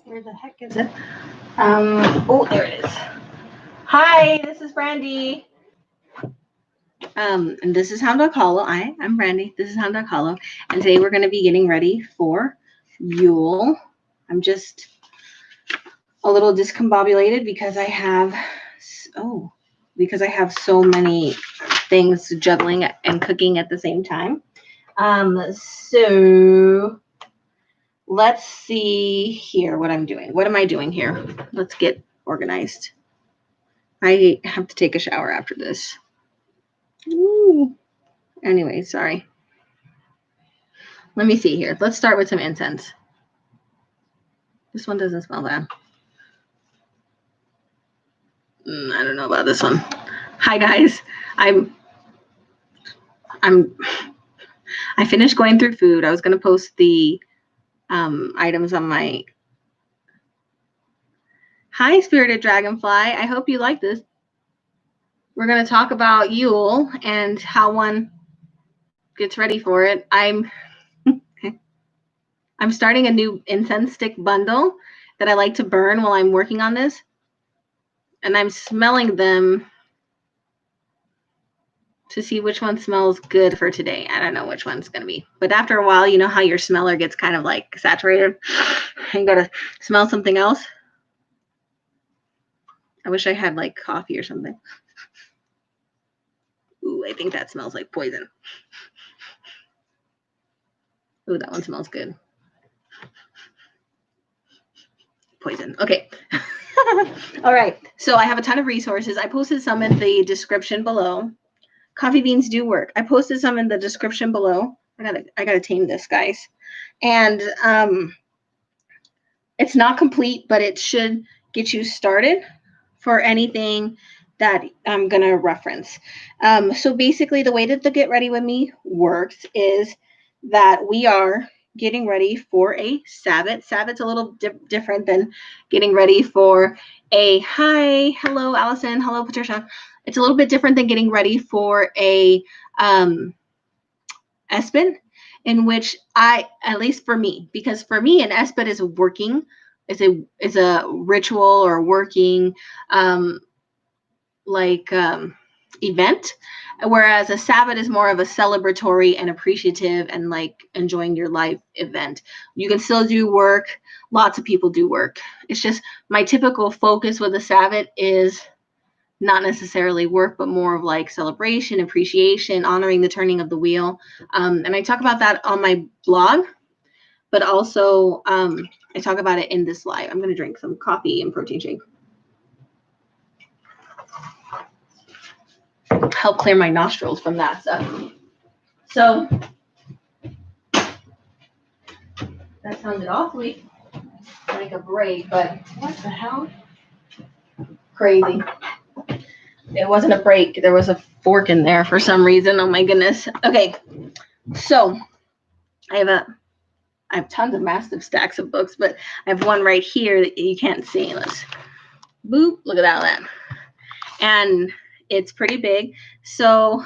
Where the heck is it? Oh, there it is. Hi, this is Brandy. And this is Hound Dog Hollow. I'm Brandy. This is Hound Dog Hollow. And today we're going to be getting ready for Yule. I'm just a little discombobulated because I have so many things juggling and cooking at the same time. So let's see here what I'm doing. What am I doing here? Let's get organized. I have to take a shower after this. Ooh. Anyway, sorry. Let me see here. Let's start with some incense. This one doesn't smell bad. I don't know about this one. Hi guys. I finished going through food. I was going to post the items on my. Hi, Spirited Dragonfly. I hope you like this. We're going to talk about Yule and how one gets ready for it. I'm starting a new incense stick bundle that I like to burn while I'm working on this. And I'm smelling them to see which one smells good for today. I don't know which one's going to be. But after a while, you know how your smeller gets kind of like saturated? You got to smell something else. I wish I had like coffee or something. Ooh, I think that smells like poison. Ooh, that one smells good. Poison. Okay. All right. So I have a ton of resources. I posted some in the description below. Coffee beans do work. I posted some in the description below. I gotta tame this, guys. And it's not complete, but it should get you started for anything that I'm gonna reference. So basically, the way that the Get Ready With Me works is that we are getting ready for a Sabbat. Sabbat's a little different than getting ready for a hello, Allison, hello, Patricia. It's a little bit different than getting ready for a Espen, in which at least for me, because for me, an Espen is is a ritual or working event, whereas a Sabbat is more of a celebratory and appreciative and like enjoying your life event. You can still do work. Lots of people do work. It's just my typical focus with a Sabbat is not necessarily work, but more of like celebration, appreciation, honoring the turning of the wheel. And I talk about that on my blog, but also I talk about it in this live. I'm going to drink some coffee and protein shake. Help clear my nostrils from that stuff. So that sounded awfully like a break, but what the hell? Crazy. It wasn't a break. There was a fork in there for some reason. Oh my goodness. Okay. So I have tons of massive stacks of books, but I have one right here that you can't see. Let's boop. Look at that. And it's pretty big. So,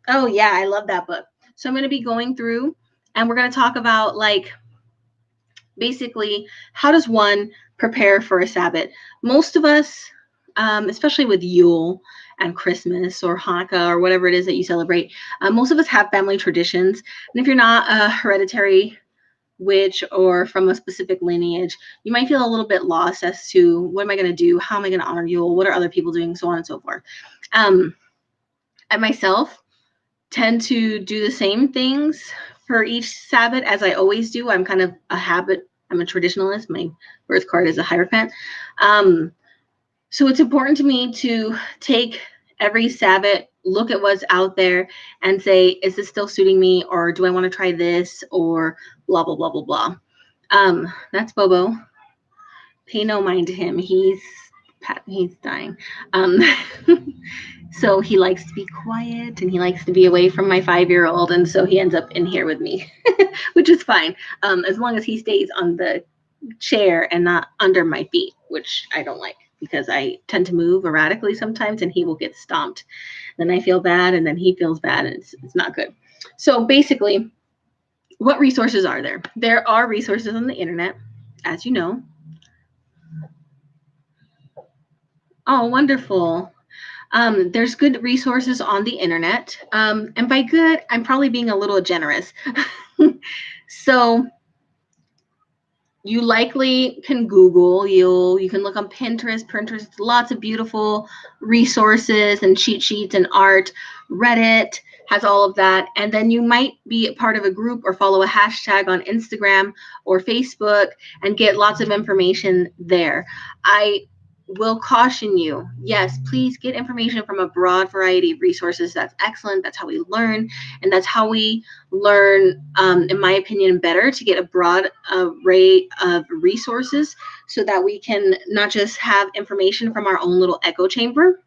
oh yeah, I love that book. So I'm going to be going through and we're going to talk about like basically how does one prepare for a Sabbat? Most of us, especially with Yule and Christmas or Hanukkah or whatever it is that you celebrate, most of us have family traditions. And if you're not a hereditary witch or from a specific lineage, you might feel a little bit lost as to what am I going to do? How am I going to honor Yule? What are other people doing? So on and so forth. I myself tend to do the same things for each Sabbat as I always do. I'm kind of I'm a traditionalist. My birth card is a Hierophant. So it's important to me to take every Sabbat, look at what's out there and say, is this still suiting me? Or do I want to try this? Or blah, blah, blah, blah, blah. That's Bobo. Pay no mind to him. He's dying. So he likes to be quiet and he likes to be away from my 5-year-old. And so he ends up in here with me, which is fine. As long as he stays on the chair and not under my feet, which I don't like because I tend to move erratically sometimes and he will get stomped. Then I feel bad and then he feels bad and it's not good. So basically, what resources are there? There are resources on the internet. as you know. Oh, wonderful. There's good resources on the internet. And by good, I'm probably being a little generous. So you likely can Google, you can look on Pinterest. Pinterest, lots of beautiful resources and cheat sheets and art. Reddit has all of that. And then you might be a part of a group or follow a hashtag on Instagram or Facebook and get lots of information there. I will caution you, yes, please get information from a broad variety of resources. That's excellent. That's how we learn. And that's how we learn, in my opinion, better, to get a broad array of resources so that we can not just have information from our own little echo chamber.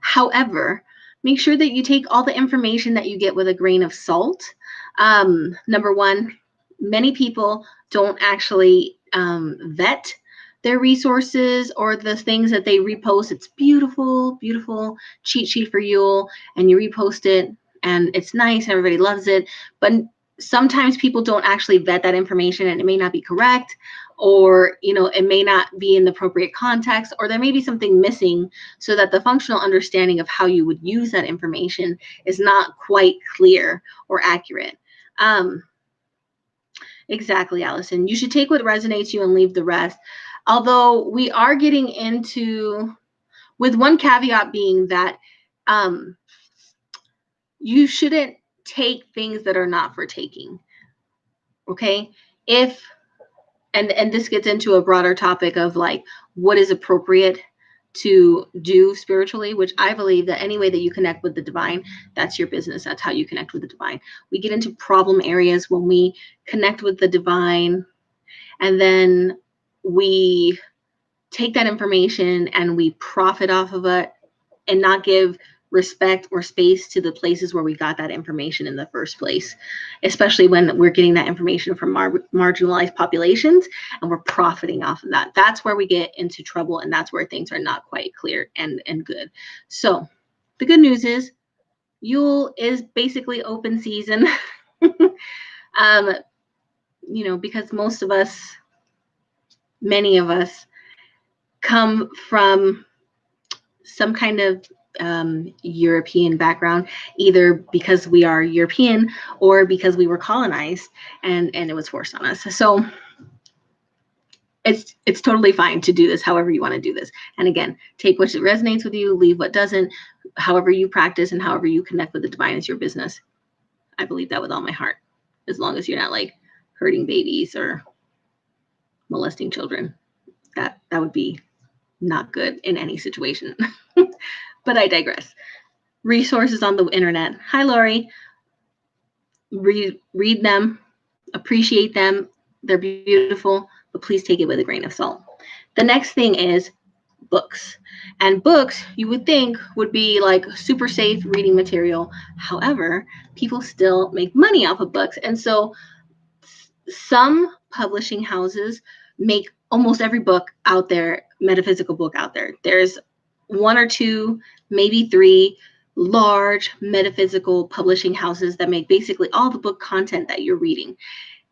However, make sure that you take all the information that you get with a grain of salt. Number one, many people don't actually vet their resources or the things that they repost. It's beautiful, beautiful cheat sheet for Yule, and you repost it and it's nice and everybody loves it. But sometimes people don't actually vet that information and it may not be correct, or it may not be in the appropriate context, or there may be something missing so that the functional understanding of how you would use that information is not quite clear or accurate. Exactly, Allison. You should take what resonates you and leave the rest. Although we are getting into, with one caveat being that you shouldn't take things that are not for taking. Okay? And this gets into a broader topic of like what is appropriate to do spiritually, which I believe that any way that you connect with the divine, that's your business. That's how you connect with the divine. We get into problem areas when we connect with the divine, and then we take that information and we profit off of it and not give respect or space to the places where we got that information in the first place, especially when we're getting that information from marginalized populations and we're profiting off of that. That's where we get into trouble, and that's where things are not quite clear and good. So the good news is Yule is basically open season. Because many of us come from some kind of European background, either because we are European or because we were colonized and it was forced on us. So it's totally fine to do this however you want to do this. And again, take what resonates with you, leave what doesn't. However you practice and however you connect with the divine is your business. I believe that with all my heart, as long as you're not like hurting babies or molesting children. That would be not good in any situation. But I digress. Resources on the internet. Hi, Lori. Read them, appreciate them. They're beautiful, but please take it with a grain of salt. The next thing is books. And books, you would think, would be like super safe reading material. However, people still make money off of books. And so some publishing houses make almost every book out there, metaphysical book out there. There's one or two, maybe three large metaphysical publishing houses that make basically all the book content that you're reading.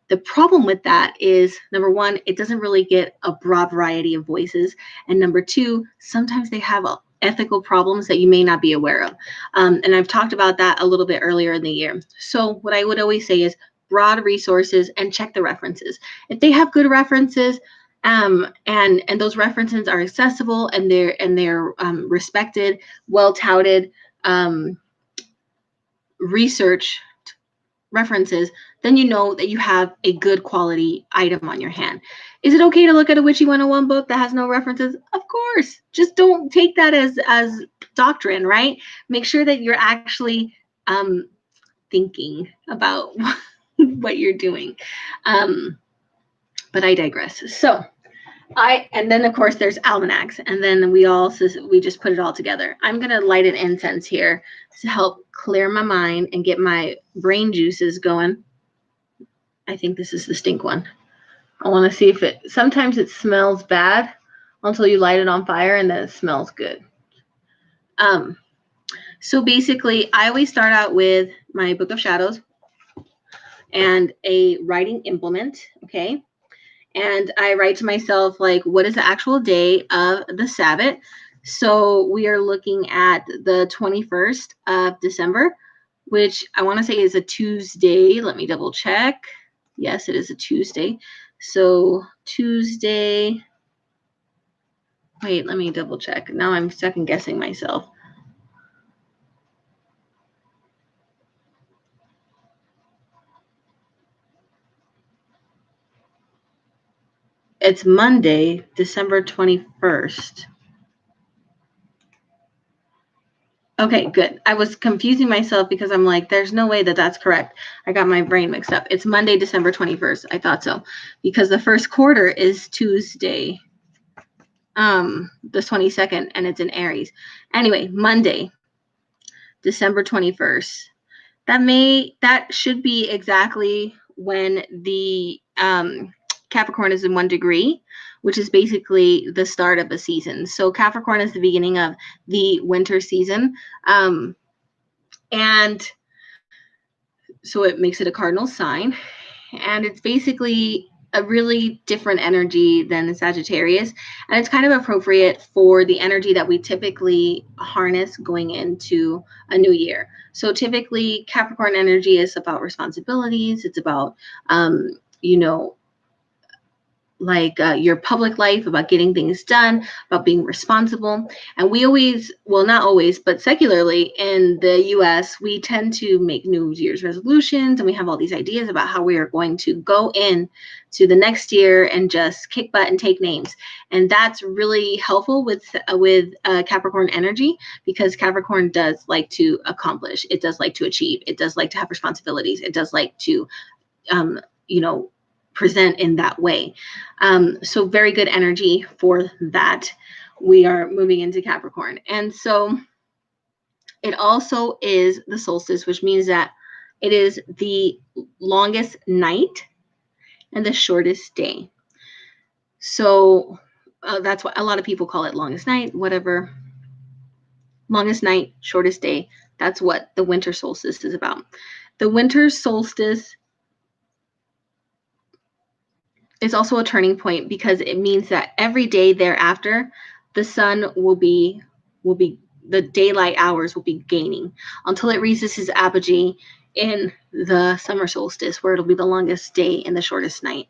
The problem with that is, number one, it doesn't really get a broad variety of voices. And number two, sometimes they have ethical problems that you may not be aware of. And I've talked about that a little bit earlier in the year. So what I would always say is broad resources and check the references. If they have good references, and those references are accessible and they're respected, well touted, research references, then you know that you have a good quality item on your hand. Is it okay to look at a Witchy 101 book that has no references? Of course. Just don't take that as doctrine, right? Make sure that you're actually thinking about what you're doing. But I digress. So and then of course there's almanacs, and then we just put it all together. I'm going to light an incense here to help clear my mind and get my brain juices going. I think this is the stink one. I want to see if sometimes it smells bad until you light it on fire and then it smells good. So basically I always start out with my Book of Shadows and a writing implement. Okay. and I write to myself, like, what is the actual day of the Sabbat? So we are looking at the 21st of December, which I want to say is a Tuesday. Let me double check. Yes, it is a Tuesday. So Tuesday. Wait, let me double check. Now I'm second guessing myself. It's Monday, December 21st. Okay, good. I was confusing myself because I'm like, there's no way that that's correct. I got my brain mixed up. It's Monday, December 21st. I thought so because the first quarter is Tuesday, the 22nd, and it's in Aries. Anyway, Monday, December 21st. That should be exactly when the Capricorn is in 1 degree, which is basically the start of a season. So Capricorn is the beginning of the winter season. And so it makes it a cardinal sign. And it's basically a really different energy than the Sagittarius. And it's kind of appropriate for the energy that we typically harness going into a new year. So typically Capricorn energy is about responsibilities. It's about, your public life, about getting things done, about being responsible. And we always, well, not always, but secularly in the US, we tend to make New Year's resolutions, and we have all these ideas about how we are going to go in to the next year and just kick butt and take names. And that's really helpful with Capricorn energy, because Capricorn does like to accomplish. It does like to achieve. It does like to have responsibilities. It does like to, present in that way. So very good energy for that. We are moving into Capricorn. And so it also is the solstice, which means that it is the longest night and the shortest day. So that's what a lot of people call it, longest night, whatever. Longest night, shortest day. That's what the winter solstice is about. The winter solstice is also a turning point because it means that every day thereafter, the sun will be the daylight hours will be gaining until it reaches its apogee in the summer solstice, where it'll be the longest day and the shortest night.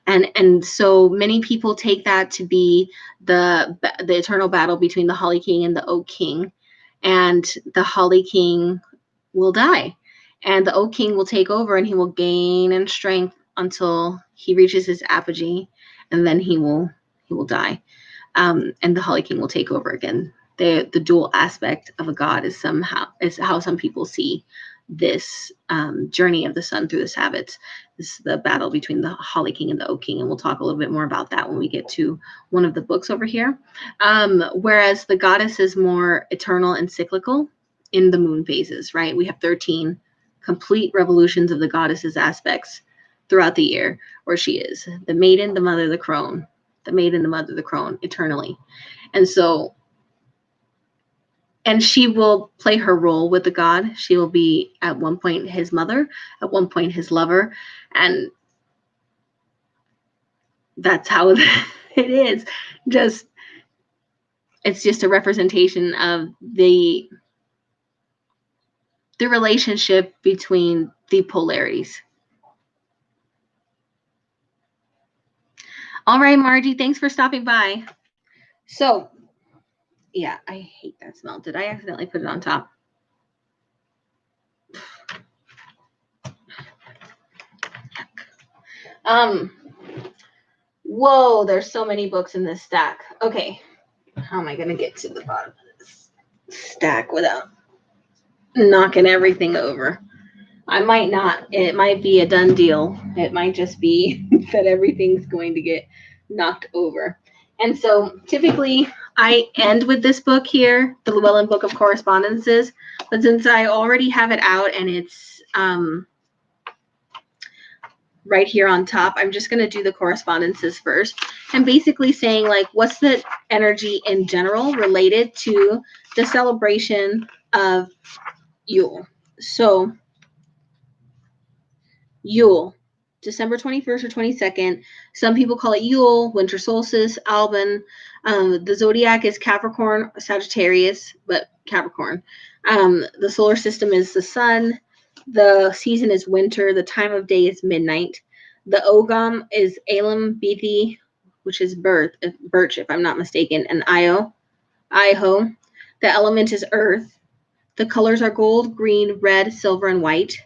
And so many people take that to be the eternal battle between the Holly King and the Oak King, and the Holly King will die, and the Oak King will take over, and he will gain in strength until he reaches his apogee, and then he will die, and the Holly King will take over again. The dual aspect of a god is how some people see this journey of the sun through the Sabbats. This is the battle between the Holly King and the Oak King, and we'll talk a little bit more about that when we get to one of the books over here. Whereas the goddess is more eternal and cyclical in the moon phases, right? We have 13 complete revolutions of the goddess's aspects throughout the year, where she is the maiden, the mother, the crone, the maiden, the mother, the crone, eternally. And so, and she will play her role with the god. She will be at one point his mother, at one point his lover, and that's how it is. It's just a representation of the relationship between the polarities. All right, Margie, thanks for stopping by. So, yeah, I hate that smell. Did I accidentally put it on top? Whoa, there's so many books in this stack. Okay, how am I going to get to the bottom of this stack without knocking everything over? I might not. It might be a done deal. It might just be that everything's going to get knocked over. And so typically I end with this book here, the Llewellyn Book of Correspondences. But since I already have it out and it's right here on top, I'm just going to do the correspondences first. And basically saying, like, what's the energy in general related to the celebration of Yule. So Yule, December 21st or 22nd. Some people call it Yule, Winter Solstice, Alban. The zodiac is Capricorn, Sagittarius, but Capricorn. The solar system is the sun. The season is winter. The time of day is midnight. The Ogam is Elam Bethi, which is birch, if I'm not mistaken, and Iho. The element is earth. The colors are gold, green, red, silver, and white.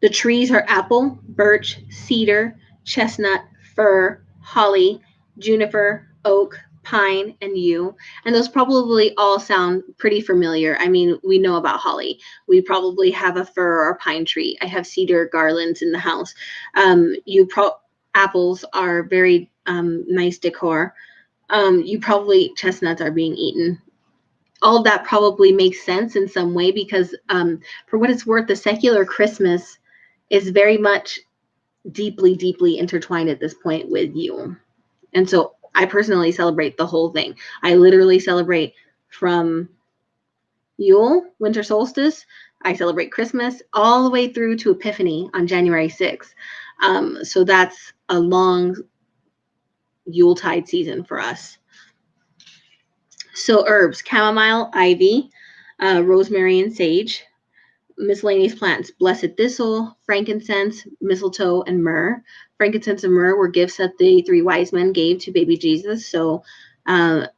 The trees are apple, birch, cedar, chestnut, fir, holly, juniper, oak, pine, and yew. And those probably all sound pretty familiar. I mean, we know about holly. We probably have a fir or a pine tree. I have cedar garlands in the house. Apples are very nice decor. Chestnuts are being eaten. All of that probably makes sense in some way because for what it's worth, the secular Christmas is very much deeply, deeply intertwined at this point with Yule. And so I personally celebrate the whole thing. I literally celebrate from Yule, Winter Solstice. I celebrate Christmas all the way through to Epiphany on January 6th. So that's a long Yuletide season for us. So herbs, chamomile, ivy, rosemary, and sage. Miscellaneous plants, blessed thistle, frankincense, mistletoe, and myrrh. Frankincense and myrrh were gifts that the three wise men gave to baby Jesus. So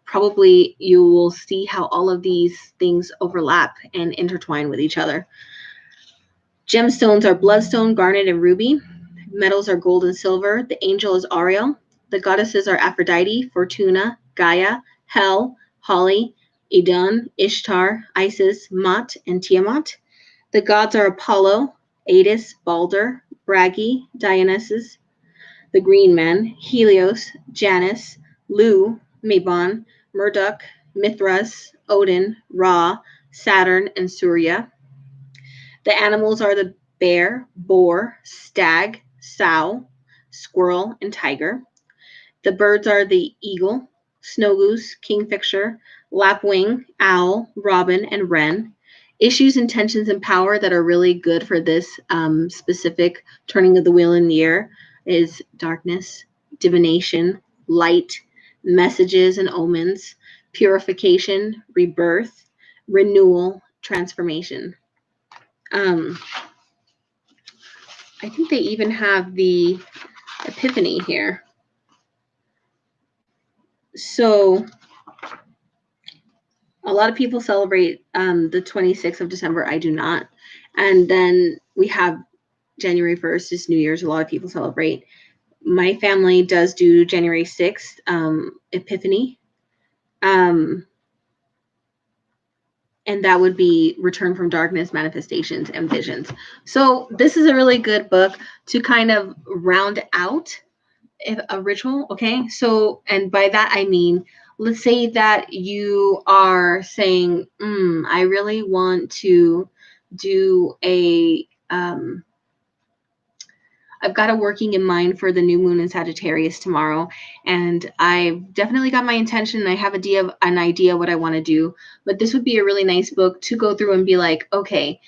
probably you will see how all of these things overlap and intertwine with each other. Gemstones are bloodstone, garnet, and ruby. Metals are gold and silver. The angel is Ariel. The goddesses are Aphrodite, Fortuna, Gaia, Hel, Holly, Idun, Ishtar, Isis, Mot, and Tiamat. The gods are Apollo, Adis, Balder, Bragi, Dionysus, the Green Men, Helios, Janus, Lu, Mabon, Marduk, Mithras, Odin, Ra, Saturn, and Surya. The animals are the bear, boar, stag, sow, squirrel, and tiger. The birds are the eagle, snow goose, kingfisher, lapwing, owl, robin, and wren. Issues, intentions, and power that are really good for this specific turning of the wheel in the year is darkness, divination, light, messages and omens, purification, rebirth, renewal, transformation. I think they even have the Epiphany here. So a lot of people celebrate the 26th of December. I do not. And then we have January 1st is New Year's. A lot of people celebrate. My family does do January 6th, Epiphany. And that would be Return from Darkness, Manifestations, and Visions. So this is a really good book to kind of round out a ritual, okay? So, and by that I mean, let's say that you are saying, I really want to do I've got a working in mind for the new moon in Sagittarius tomorrow, and I've definitely got my intention, and I have an idea what I want to do, but this would be a really nice book to go through and be like, okay,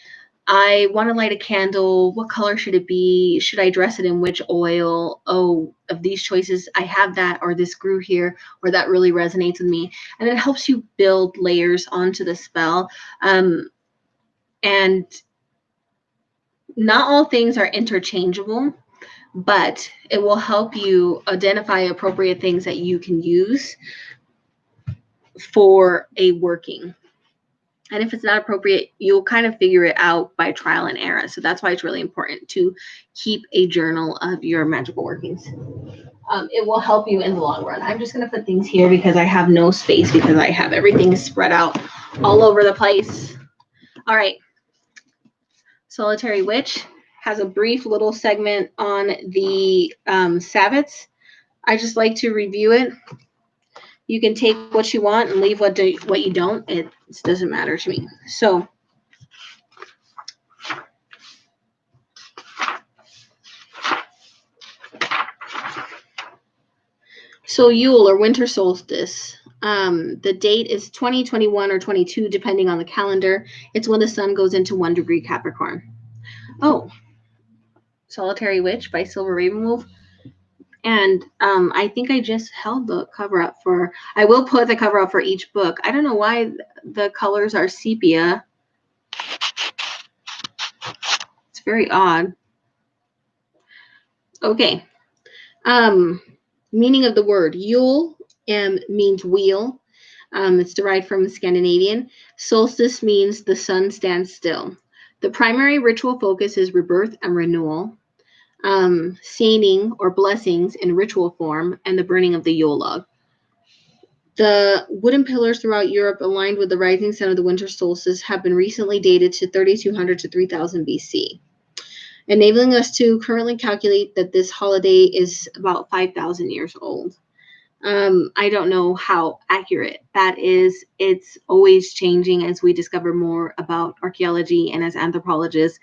I want to light a candle. What color should it be? Should I dress it in which oil? Oh, of these choices, I have that, or this grew here, or that really resonates with me. And it helps you build layers onto the spell. And not all things are interchangeable, but it will help you identify appropriate things that you can use for a working. And if it's not appropriate, you'll kind of figure it out by trial and error. So that's why it's really important to keep a journal of your magical workings. It will help you in the long run. I'm just going to put things here because I have no space because I have everything spread out all over the place. All right. Solitary Witch has a brief little segment on the Sabbats. I just like to review it. You can take what you want and leave what you don't. It doesn't matter to me. So Yule or Winter Solstice. The date is 20, 21, or 22, depending on the calendar. It's when the sun goes into 1 degree Capricorn. Oh, Solitary Witch by Silver Ravenwolf. And I think I just held the cover up for, I will put the cover up for each book. I don't know why the colors are sepia. It's very odd. Okay. Meaning of the word. Yule means wheel. It's derived from Scandinavian. Solstice means the sun stands still. The primary ritual focus is rebirth and renewal. Sainting or blessings in ritual form, and the burning of the Yule log. The wooden pillars throughout Europe aligned with the rising sun of the winter solstice have been recently dated to 3200 to 3000 BC, enabling us to currently calculate that this holiday is about 5,000 years old. I don't know how accurate that is. It's always changing as we discover more about archaeology and as anthropologists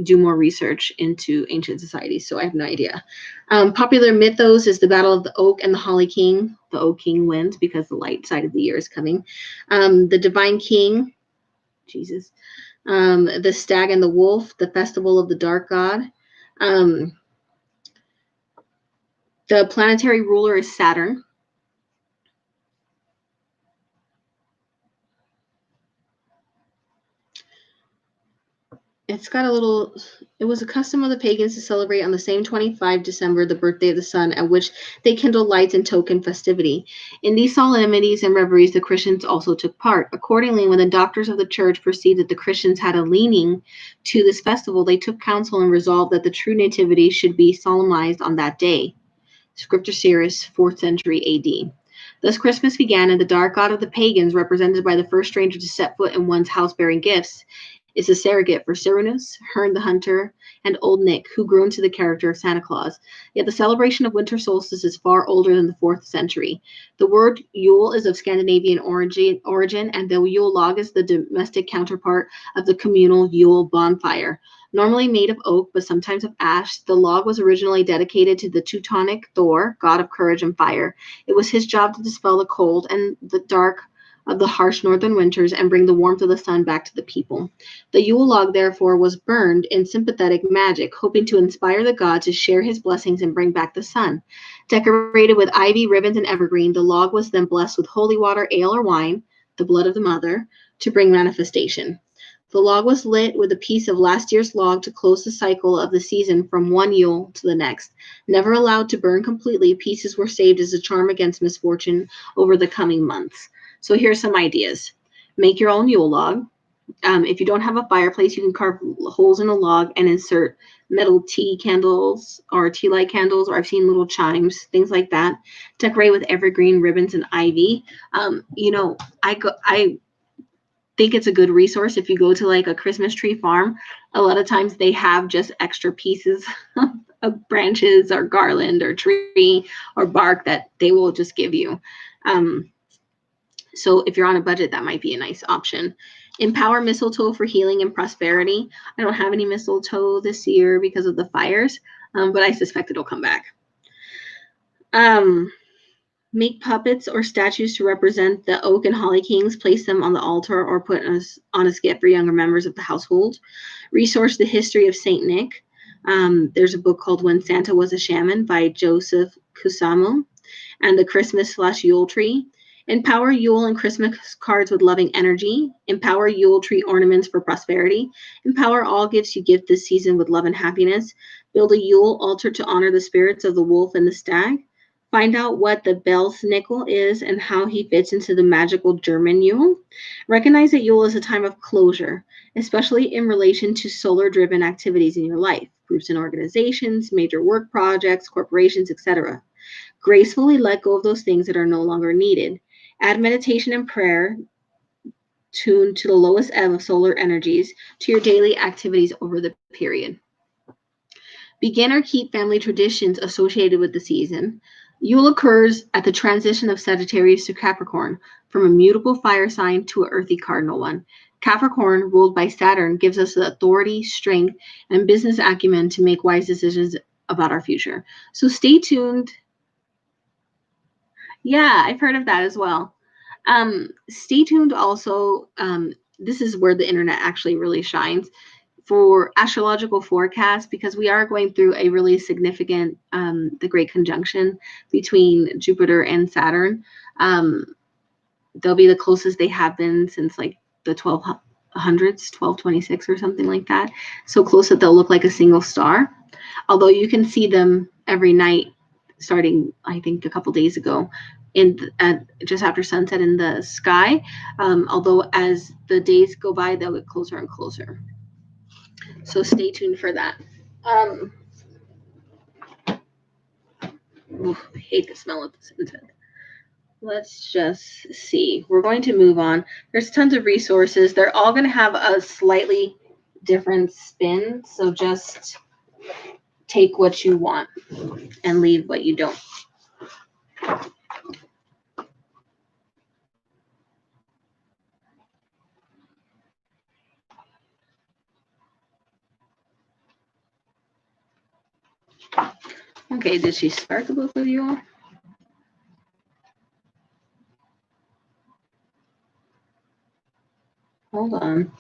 do more research into ancient societies. So I have no idea. Popular mythos is the Battle of the Oak and the Holly King. The Oak King wins because the light side of the year is coming. The Divine King, Jesus. The Stag and the Wolf, the Festival of the Dark God. The planetary ruler is Saturn. It's got a little, it was a custom of the pagans to celebrate on the same 25 December, the birthday of the sun, at which they kindled lights in token festivity. In these solemnities and reveries, the Christians also took part. Accordingly, when the doctors of the church perceived that the Christians had a leaning to this festival, they took counsel and resolved that the true nativity should be solemnized on that day. Scripture Series, 4th century AD. Thus Christmas began, and the dark god of the pagans, represented by the first stranger to set foot in one's house bearing gifts, is a surrogate for Cyrus, Herne the Hunter, and Old Nick, who grew into the character of Santa Claus. Yet the celebration of winter solstice is far older than the 4th century. The word Yule is of Scandinavian origin, and the Yule Log is the domestic counterpart of the communal Yule bonfire. Normally made of oak, but sometimes of ash, the log was originally dedicated to the Teutonic Thor, god of courage and fire. It was his job to dispel the cold and the dark of the harsh northern winters and bring the warmth of the sun back to the people. The Yule log, therefore, was burned in sympathetic magic, hoping to inspire the god to share his blessings and bring back the sun. Decorated with ivy, ribbons, and evergreen, the log was then blessed with holy water, ale, or wine, the blood of the mother, to bring manifestation. The log was lit with a piece of last year's log to close the cycle of the season from one Yule to the next. Never allowed to burn completely, pieces were saved as a charm against misfortune over the coming months. So here's some ideas. Make your own Yule log. If you don't have a fireplace, you can carve holes in a log and insert metal tea candles or tea light candles, or I've seen little chimes, things like that. Decorate with evergreen, ribbons, and ivy. I think it's a good resource if you go to like a Christmas tree farm. A lot of times they have just extra pieces of branches or garland or tree or bark that they will just give you. So if you're on a budget, that might be a nice option. Empower mistletoe for healing and prosperity. I don't have any mistletoe this year because of the fires, but I suspect it'll come back. Make puppets or statues to represent the oak and holly kings. Place them on the altar or put on a skip for younger members of the household. Resource the history of Saint Nick. There's a book called When Santa Was a Shaman by Joseph Kusamo, and the Christmas/Yule tree. Empower Yule and Christmas cards with loving energy. Empower Yule tree ornaments for prosperity. Empower all gifts you give this season with love and happiness. Build a Yule altar to honor the spirits of the wolf and the stag. Find out what the Belsnickel is and how he fits into the magical German Yule. Recognize that Yule is a time of closure, especially in relation to solar-driven activities in your life, groups and organizations, major work projects, corporations, etc. Gracefully let go of those things that are no longer needed. Add meditation and prayer tuned to the lowest ebb of solar energies to your daily activities over the period. Begin or keep family traditions associated with the season. Yule occurs at the transition of Sagittarius to Capricorn, from a mutable fire sign to an earthy cardinal one. Capricorn, ruled by Saturn, gives us the authority, strength, and business acumen to make wise decisions about our future. So stay tuned. Yeah, I've heard of that as well. Stay tuned also. This is where the internet actually really shines. for astrological forecasts, because we are going through a really significant, the Great Conjunction between Jupiter and Saturn. They'll be the closest they have been since like the 1200s, 1226 or something like that. So close that they'll look like a single star. Although you can see them every night starting, I think, a couple days ago just after sunset in the sky. Although as the days go by, they'll get closer and closer. So stay tuned for that. I hate the smell of this incense. Let's just see. We're going to move on. There's tons of resources. They're all going to have a slightly different spin. So just take what you want and leave what you don't. Okay, did she start the book with you all? Hold on.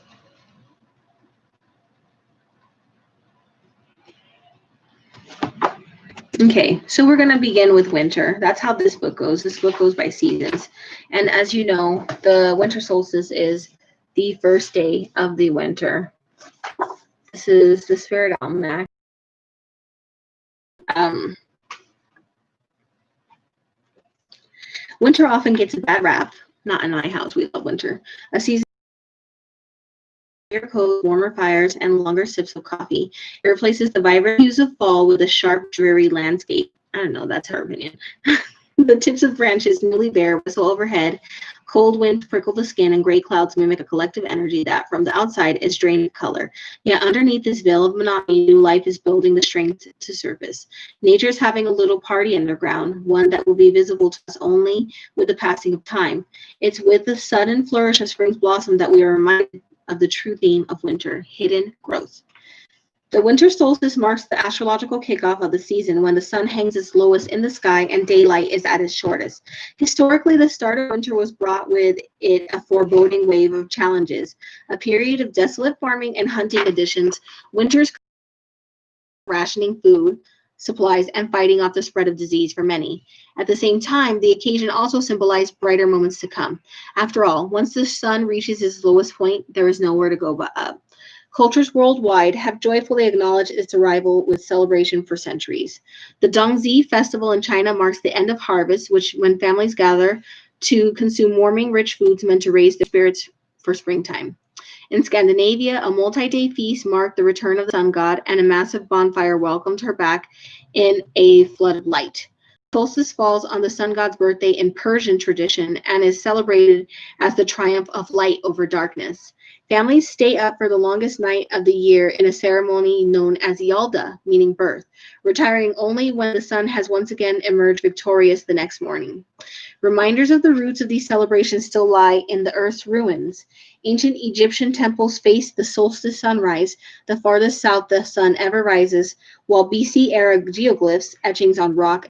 Okay, so we're going to begin with winter. That's how this book goes. This book goes by seasons. And as you know, the winter solstice is the first day of the winter. This is the Spirit Almanac. Winter often gets a bad rap. Not in my house. We love winter. A season cold, warmer fires, and longer sips of coffee. It replaces the vibrant hues of fall with a sharp, dreary landscape. I don't know, that's her opinion. The tips of branches, newly bare, whistle overhead. Cold winds prickle the skin, and gray clouds mimic a collective energy that, from the outside, is drained of color. Yet underneath this veil of monotony, new life is building the strength to surface. Nature's having a little party underground, one that will be visible to us only with the passing of time. It's with the sudden flourish of spring's blossom that we are reminded of the true theme of winter, hidden growth. The winter solstice marks the astrological kickoff of the season, when the sun hangs its lowest in the sky and daylight is at its shortest. Historically, the start of winter was brought with it a foreboding wave of challenges, a period of desolate farming and hunting conditions, winter's rationing food supplies, and fighting off the spread of disease for many. At the same time, the occasion also symbolized brighter moments to come. After all, once the sun reaches its lowest point, there is nowhere to go but up. Cultures worldwide have joyfully acknowledged its arrival with celebration for centuries. The Dongzi festival in China marks the end of harvest, when families gather to consume warming, rich foods meant to raise their spirits for springtime. In Scandinavia, a multi-day feast marked the return of the sun god, and a massive bonfire welcomed her back in a flood of light. Solstice falls on the sun god's birthday in Persian tradition and is celebrated as the triumph of light over darkness. Families stay up for the longest night of the year in a ceremony known as Yalda, meaning birth, retiring only when the sun has once again emerged victorious the next morning. Reminders of the roots of these celebrations still lie in the earth's ruins. Ancient Egyptian temples face the solstice sunrise, the farthest south the sun ever rises, while BC-era geoglyphs, etchings on rock,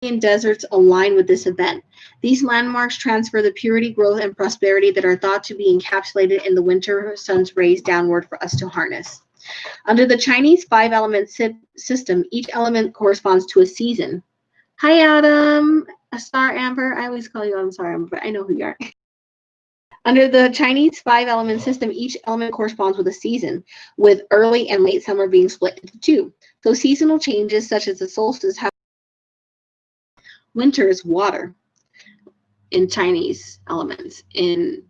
and deserts align with this event. These landmarks transfer the purity, growth, and prosperity that are thought to be encapsulated in the winter sun's rays downward for us to harness. Under the Chinese five-element system, each element corresponds to a season. Hi, Adam. Star Amber. I always call you Star Amber, but I know who you are. Under the Chinese five-element system, each element corresponds with a season, with early and late summer being split into two. So seasonal changes, such as the solstice, have winter is water in Chinese elements. In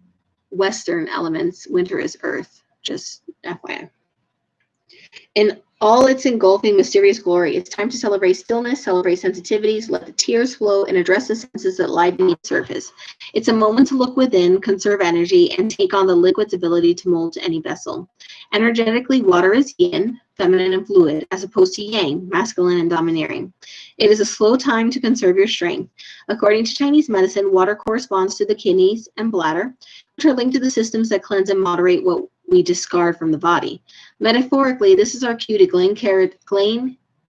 Western elements, winter is earth, just FYI. In all its engulfing mysterious glory, it's time to celebrate stillness, celebrate sensitivities, let the tears flow, and address the senses that lie beneath the surface. It's a moment to look within, conserve energy, and take on the liquid's ability to mold any vessel. Energetically, water is yin, feminine and fluid, as opposed to yang, masculine and domineering. It is a slow time to conserve your strength. According to Chinese medicine, water corresponds to the kidneys and bladder, which are linked to the systems that cleanse and moderate what we discard from the body. Metaphorically, this is our cue to gain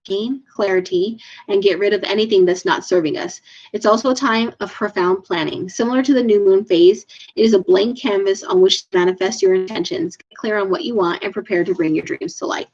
gain clarity and get rid of anything that's not serving us. It's also a time of profound planning. Similar to the new moon phase, it is a blank canvas on which to manifest your intentions, get clear on what you want, and prepare to bring your dreams to life.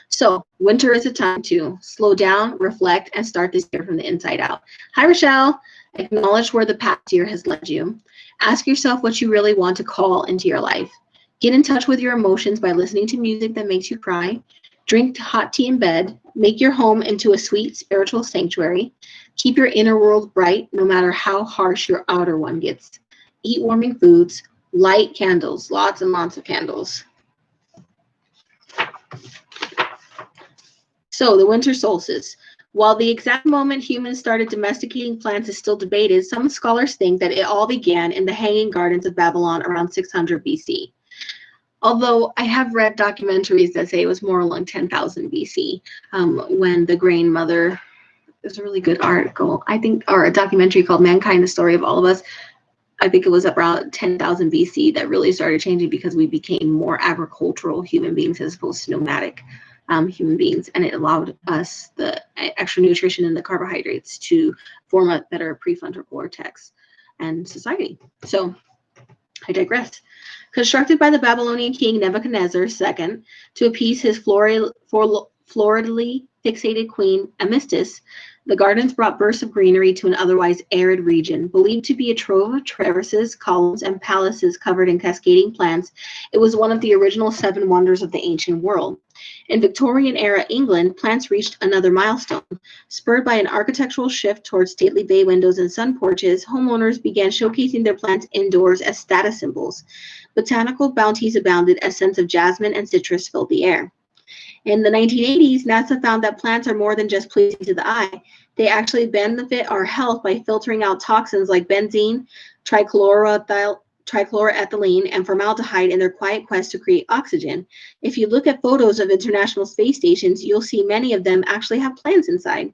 So winter is a time to slow down, reflect, and start this year from the inside out. Hi, Rochelle. Acknowledge where the past year has led you. Ask yourself what you really want to call into your life. Get in touch with your emotions by listening to music that makes you cry. Drink hot tea in bed. Make your home into a sweet spiritual sanctuary. Keep your inner world bright no matter how harsh your outer one gets. Eat warming foods. Light candles. Lots and lots of candles. So the winter solstice. While the exact moment humans started domesticating plants is still debated, some scholars think that it all began in the Hanging Gardens of Babylon around 600 BC. Although I have read documentaries that say it was more along 10,000 BC when the Grain Mother, there's a really good article, I think, or a documentary called Mankind, the Story of All of Us. I think it was around 10,000 BC that really started changing because we became more agricultural human beings as opposed to nomadic human beings, and it allowed us the extra nutrition and the carbohydrates to form a better prefrontal cortex and society. So I digress. Constructed by the Babylonian king Nebuchadnezzar II to appease his floridly fixated queen Amistis, the gardens brought bursts of greenery to an otherwise arid region. Believed to be a trove of terraces, columns, and palaces covered in cascading plants, it was one of the original 7 wonders of the ancient world. In Victorian-era England, plants reached another milestone. Spurred by an architectural shift towards stately bay windows and sun porches, homeowners began showcasing their plants indoors as status symbols. Botanical bounties abounded as scents of jasmine and citrus filled the air. In the 1980s, NASA found that plants are more than just pleasing to the eye. They actually benefit our health by filtering out toxins like benzene, trichloroethylene, and formaldehyde in their quiet quest to create oxygen. If you look at photos of international space stations, you'll see many of them actually have plants inside.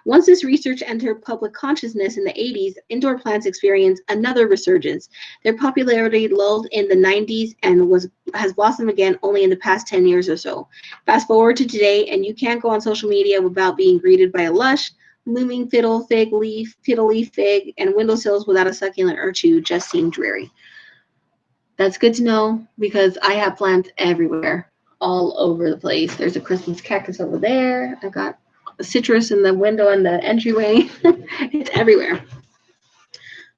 Once this research entered public consciousness in the 80s, indoor plants experienced another resurgence. Their popularity lulled in the 90s and has blossomed again only in the past 10 years or so. Fast forward to today, and you can't go on social media without being greeted by a lush, blooming fiddle leaf fig, and windowsills without a succulent or two just seem dreary. That's good to know because I have plants everywhere, all over the place. There's a Christmas cactus over there. I've got citrus in the window and the entryway. It's everywhere.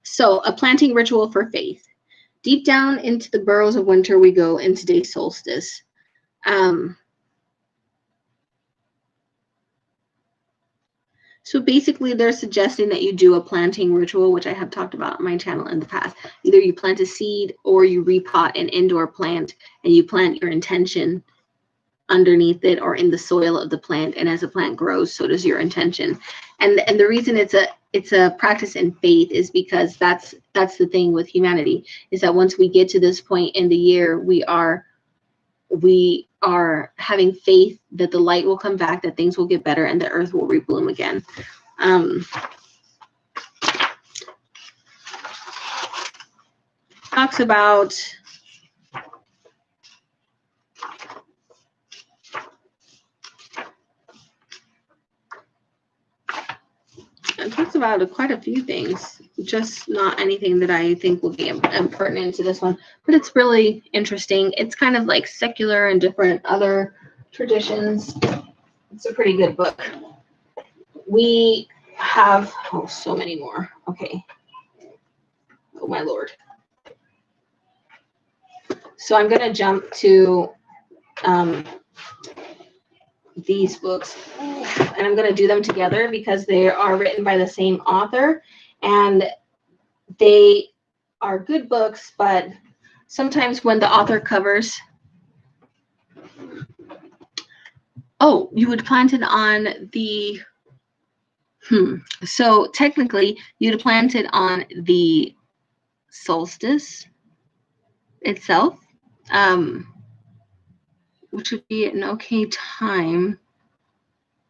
So, a planting ritual for faith. Deep down into the burrows of winter we go in today's solstice. So basically, they're suggesting that you do a planting ritual, which I have talked about on my channel in the past. Either you plant a seed or you repot an indoor plant and you plant your intention underneath it or in the soil of the plant, and as the plant grows, so does your intention. And the reason it's a practice in faith is because that's the thing with humanity, is that once we get to this point in the year, we are having faith that the light will come back, that things will get better, and the earth will rebloom again. Talks about quite a few things, just not anything that I think will be pertinent to this one, but it's really interesting. It's kind of like secular and different other traditions. It's a pretty good book. We have, so many more. Okay. Oh, my Lord. So I'm going to jump to these books, and I'm going to do them together because they are written by the same author, and they are good books, but sometimes when the author covers, you would plant it on the, so technically you'd plant it on the solstice itself, which would be an okay time.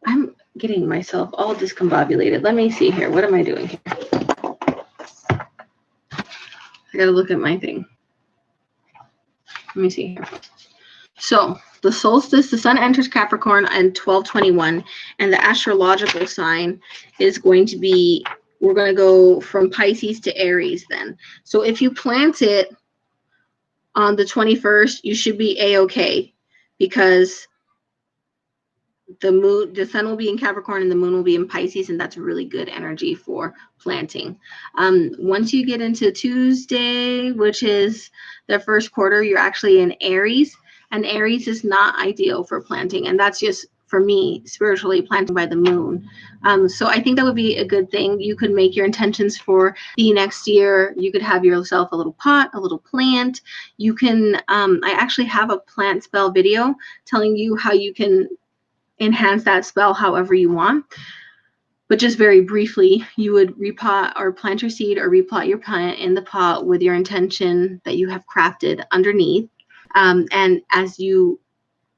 I'm getting myself all discombobulated. Let me see here. What am I doing here? I gotta look at my thing. Let me see here. So the solstice, the sun enters Capricorn in 1221, and the astrological sign is going to be, we're going to go from Pisces to Aries then. So if you plant it on the 21st, you should be A-okay, because the sun will be in Capricorn and the moon will be in Pisces, and that's really good energy for planting. Once you get into Tuesday, which is the first quarter, you're actually in Aries, and Aries is not ideal for planting, and that's just for me spiritually planting by the moon. So I think that would be a good thing. You could make your intentions for the next year. You could have yourself a little pot, a little plant. You can I actually have a plant spell video telling you how you can enhance that spell however you want. But just very briefly, you would repot or plant your seed or replot your plant in the pot with your intention that you have crafted underneath. And as you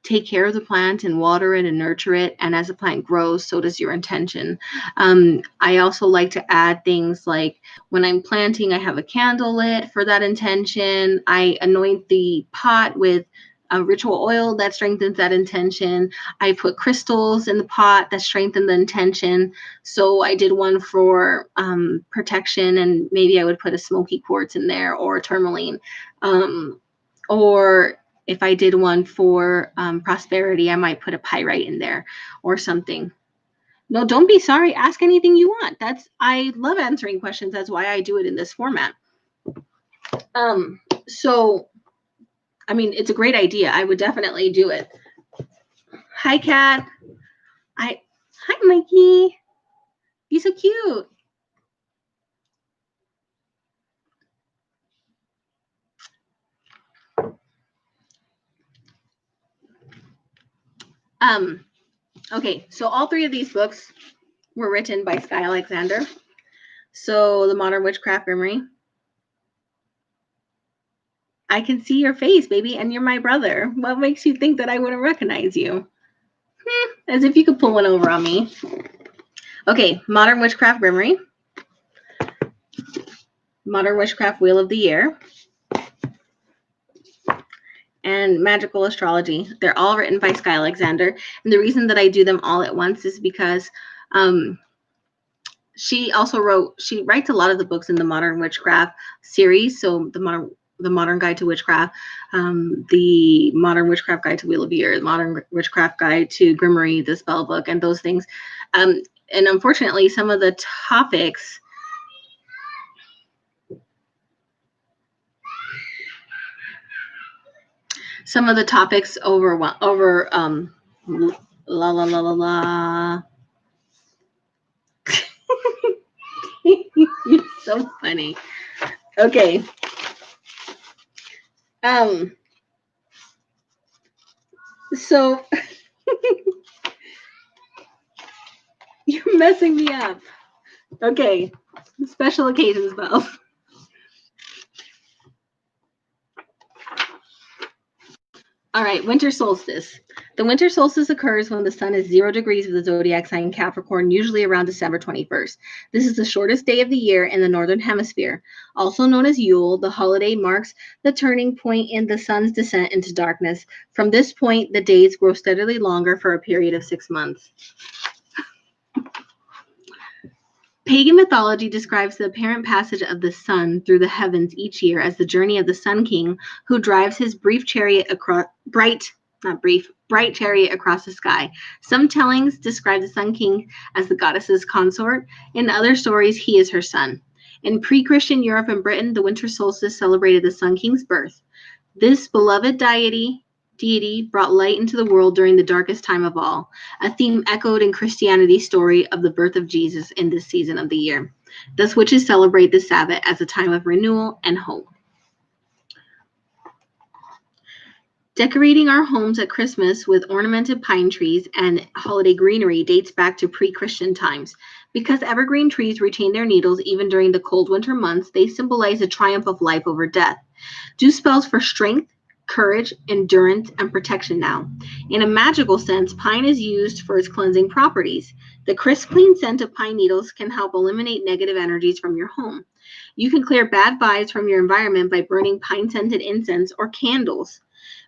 take care of the plant and water it and nurture it, and as the plant grows, so does your intention. I also like to add things like when I'm planting, I have a candle lit for that intention. I anoint the pot with a ritual oil that strengthens that intention. I put crystals in the pot that strengthen the intention. So I did one for protection, and maybe I would put a smoky quartz in there or tourmaline. Or if I did one for prosperity, I might put a pyrite in there or something. No, don't be sorry. Ask anything you want. I love answering questions. That's why I do it in this format. So I mean, it's a great idea. I would definitely do it. Hi, Kat. Hi, Mikey. You're so cute. Okay, so all three of these books were written by Skye Alexander. So the Modern Witchcraft Grimoire. I can see your face, baby, and you're my brother. What makes you think that I wouldn't recognize you? As if you could pull one over on me. Okay, Modern Witchcraft Grimoire. Modern Witchcraft Wheel of the Year. And Magical Astrology. They're all written by Skye Alexander. And the reason that I do them all at once is because she writes a lot of the books in the Modern Witchcraft series. So the Modern Guide to Witchcraft, the Modern Witchcraft Guide to Wheel of the Year, the Modern Witchcraft Guide to Grimoire, the spell book, and those things. And unfortunately, some of the topics over la la la la la. You're so funny. Okay. So you're messing me up. Okay. Special occasion spells. All right, winter solstice. The winter solstice occurs when the sun is 0 degrees of the zodiac sign Capricorn, usually around December 21st. This is the shortest day of the year in the northern hemisphere. Also known as Yule, the holiday marks the turning point in the sun's descent into darkness. From this point, the days grow steadily longer for a period of 6 months. Pagan mythology describes the apparent passage of the sun through the heavens each year as the journey of the Sun King, who drives his bright chariot across the sky. Some tellings describe the Sun King as the goddess's consort. In other stories, he is her son. In pre-Christian Europe and Britain, the winter solstice celebrated the Sun King's birth. This beloved deity brought light into the world during the darkest time of all, a theme echoed in Christianity's story of the birth of Jesus in this season of the year. Thus, witches celebrate the Sabbat as a time of renewal and hope. Decorating our homes at Christmas with ornamented pine trees and holiday greenery dates back to pre-Christian times. Because evergreen trees retain their needles even during the cold winter months, they symbolize the triumph of life over death. Do spells for strength, courage, endurance, and protection now. In a magical sense, pine is used for its cleansing properties. The crisp, clean scent of pine needles can help eliminate negative energies from your home. You can clear bad vibes from your environment by burning pine-scented incense or candles.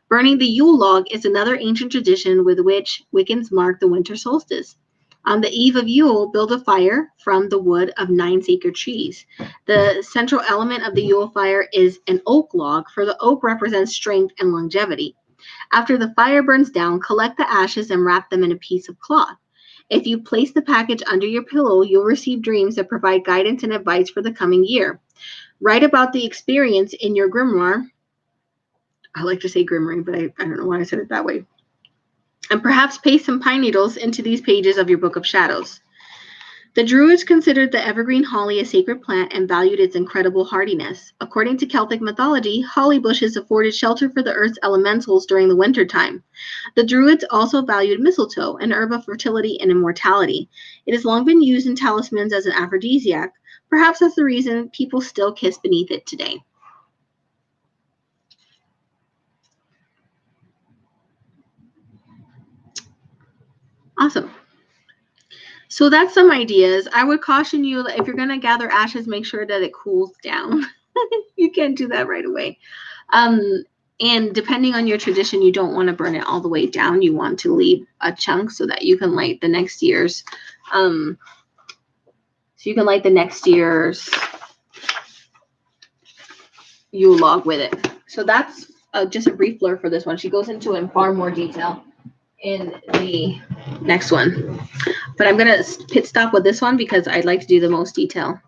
Burning the Yule Log is another ancient tradition with which Wiccans mark the winter solstice. On the eve of Yule, build a fire from the wood of 9 sacred trees. The central element of the Yule fire is an oak log, for the oak represents strength and longevity. After the fire burns down, collect the ashes and wrap them in a piece of cloth. If you place the package under your pillow, you'll receive dreams that provide guidance and advice for the coming year. Write about the experience in your grimoire. I like to say grimoire, but I don't know why I said it that way. And perhaps paste some pine needles into these pages of your Book of Shadows. The Druids considered the evergreen holly a sacred plant and valued its incredible hardiness. According to Celtic mythology, holly bushes afforded shelter for the earth's elementals during the winter time. The Druids also valued mistletoe, an herb of fertility and immortality. It has long been used in talismans as an aphrodisiac. Perhaps that's the reason people still kiss beneath it today. Awesome. So that's some ideas. I would caution you that if you're going to gather ashes, make sure that it cools down. You can't do that right away. And depending on your tradition, you don't want to burn it all the way down. You want to leave a chunk so that you can light the next year's. Yule log with it. So that's just a brief blur for this one. She goes into it in far more detail in the next one. But I'm going to pit stop with this one because I'd like to do the most detail.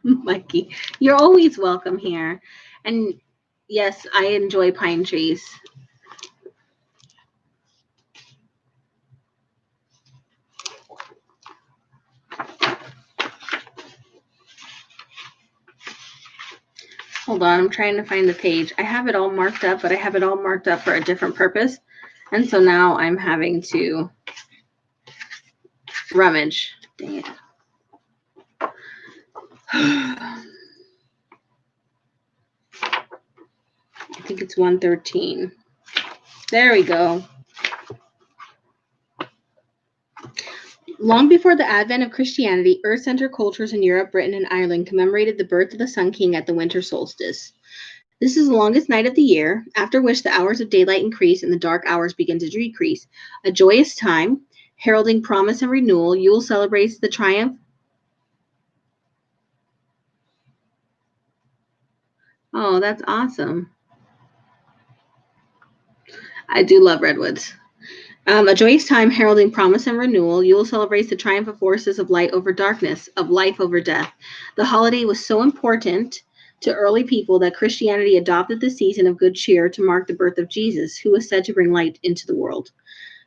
Mikey, you're always welcome here. And yes, I enjoy pine trees. Hold on, I'm trying to find the page. I have it all marked up, but I have it all marked up for a different purpose. And so now I'm having to rummage. Dang it. I think it's 113. There we go. Long before the advent of Christianity, Earth-centered cultures in Europe, Britain, and Ireland commemorated the birth of the Sun King at the winter solstice. This is the longest night of the year, after which the hours of daylight increase and the dark hours begin to decrease. A joyous time, heralding promise and renewal, Yule celebrates the triumph. Oh, that's awesome. I do love redwoods. A joyous time heralding promise and renewal, Yule celebrates the triumph of forces of light over darkness, of life over death. The holiday was so important to early people that Christianity adopted the season of good cheer to mark the birth of Jesus, who was said to bring light into the world.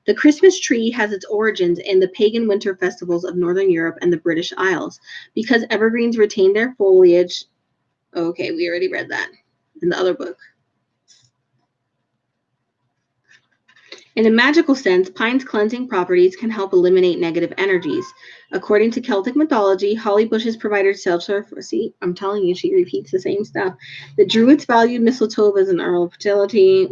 The Christmas tree has its origins in the pagan winter festivals of Northern Europe and the British Isles. Because evergreens retain their foliage. Okay, we already read that in the other book. In a magical sense, pine's cleansing properties can help eliminate negative energies. According to Celtic mythology, holly bushes provided shelter for, see, I'm telling you, she repeats the same stuff. The Druids valued mistletoe as an herb of fertility.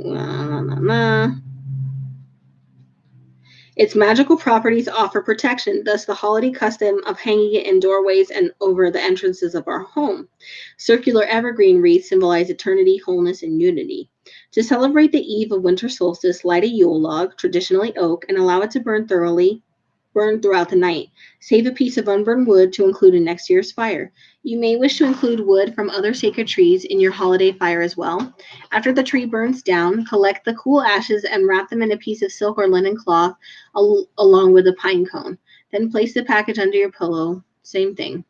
Its magical properties offer protection, thus the holiday custom of hanging it in doorways and over the entrances of our home. Circular evergreen wreaths symbolize eternity, wholeness, and unity. To celebrate the eve of winter solstice, light a Yule log, traditionally oak, and allow it to burn throughout the night. Save a piece of unburned wood to include in next year's fire. You may wish to include wood from other sacred trees in your holiday fire as well. After the tree burns down, collect the cool ashes and wrap them in a piece of silk or linen cloth along with a pine cone. Then place the package under your pillow. Same thing.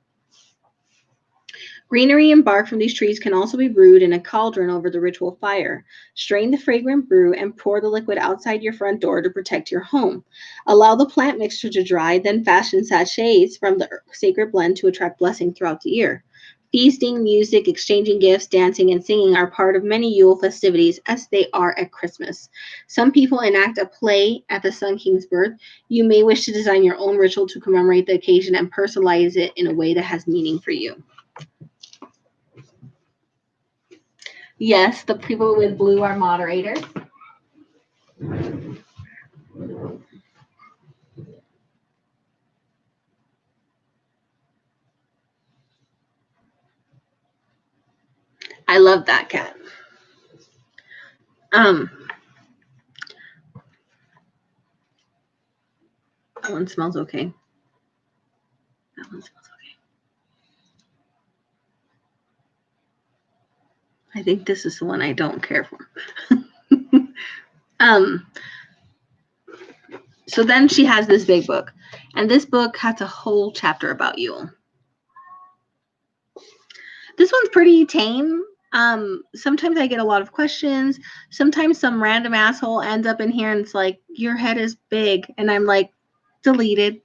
Greenery and bark from these trees can also be brewed in a cauldron over the ritual fire. Strain the fragrant brew and pour the liquid outside your front door to protect your home. Allow the plant mixture to dry, then fashion sachets from the sacred blend to attract blessing throughout the year. Feasting, music, exchanging gifts, dancing, and singing are part of many Yule festivities, as they are at Christmas. Some people enact a play at the Sun King's birth. You may wish to design your own ritual to commemorate the occasion and personalize it in a way that has meaning for you. Yes, the people with blue are moderators. I love that cat. That one smells okay. That one smells okay. I think this is the one I don't care for. So then she has this big book, and this book has a whole chapter about Yule. This one's pretty tame. Sometimes I get a lot of questions. Sometimes some random asshole ends up in here and it's like, your head is big. And I'm like, deleted.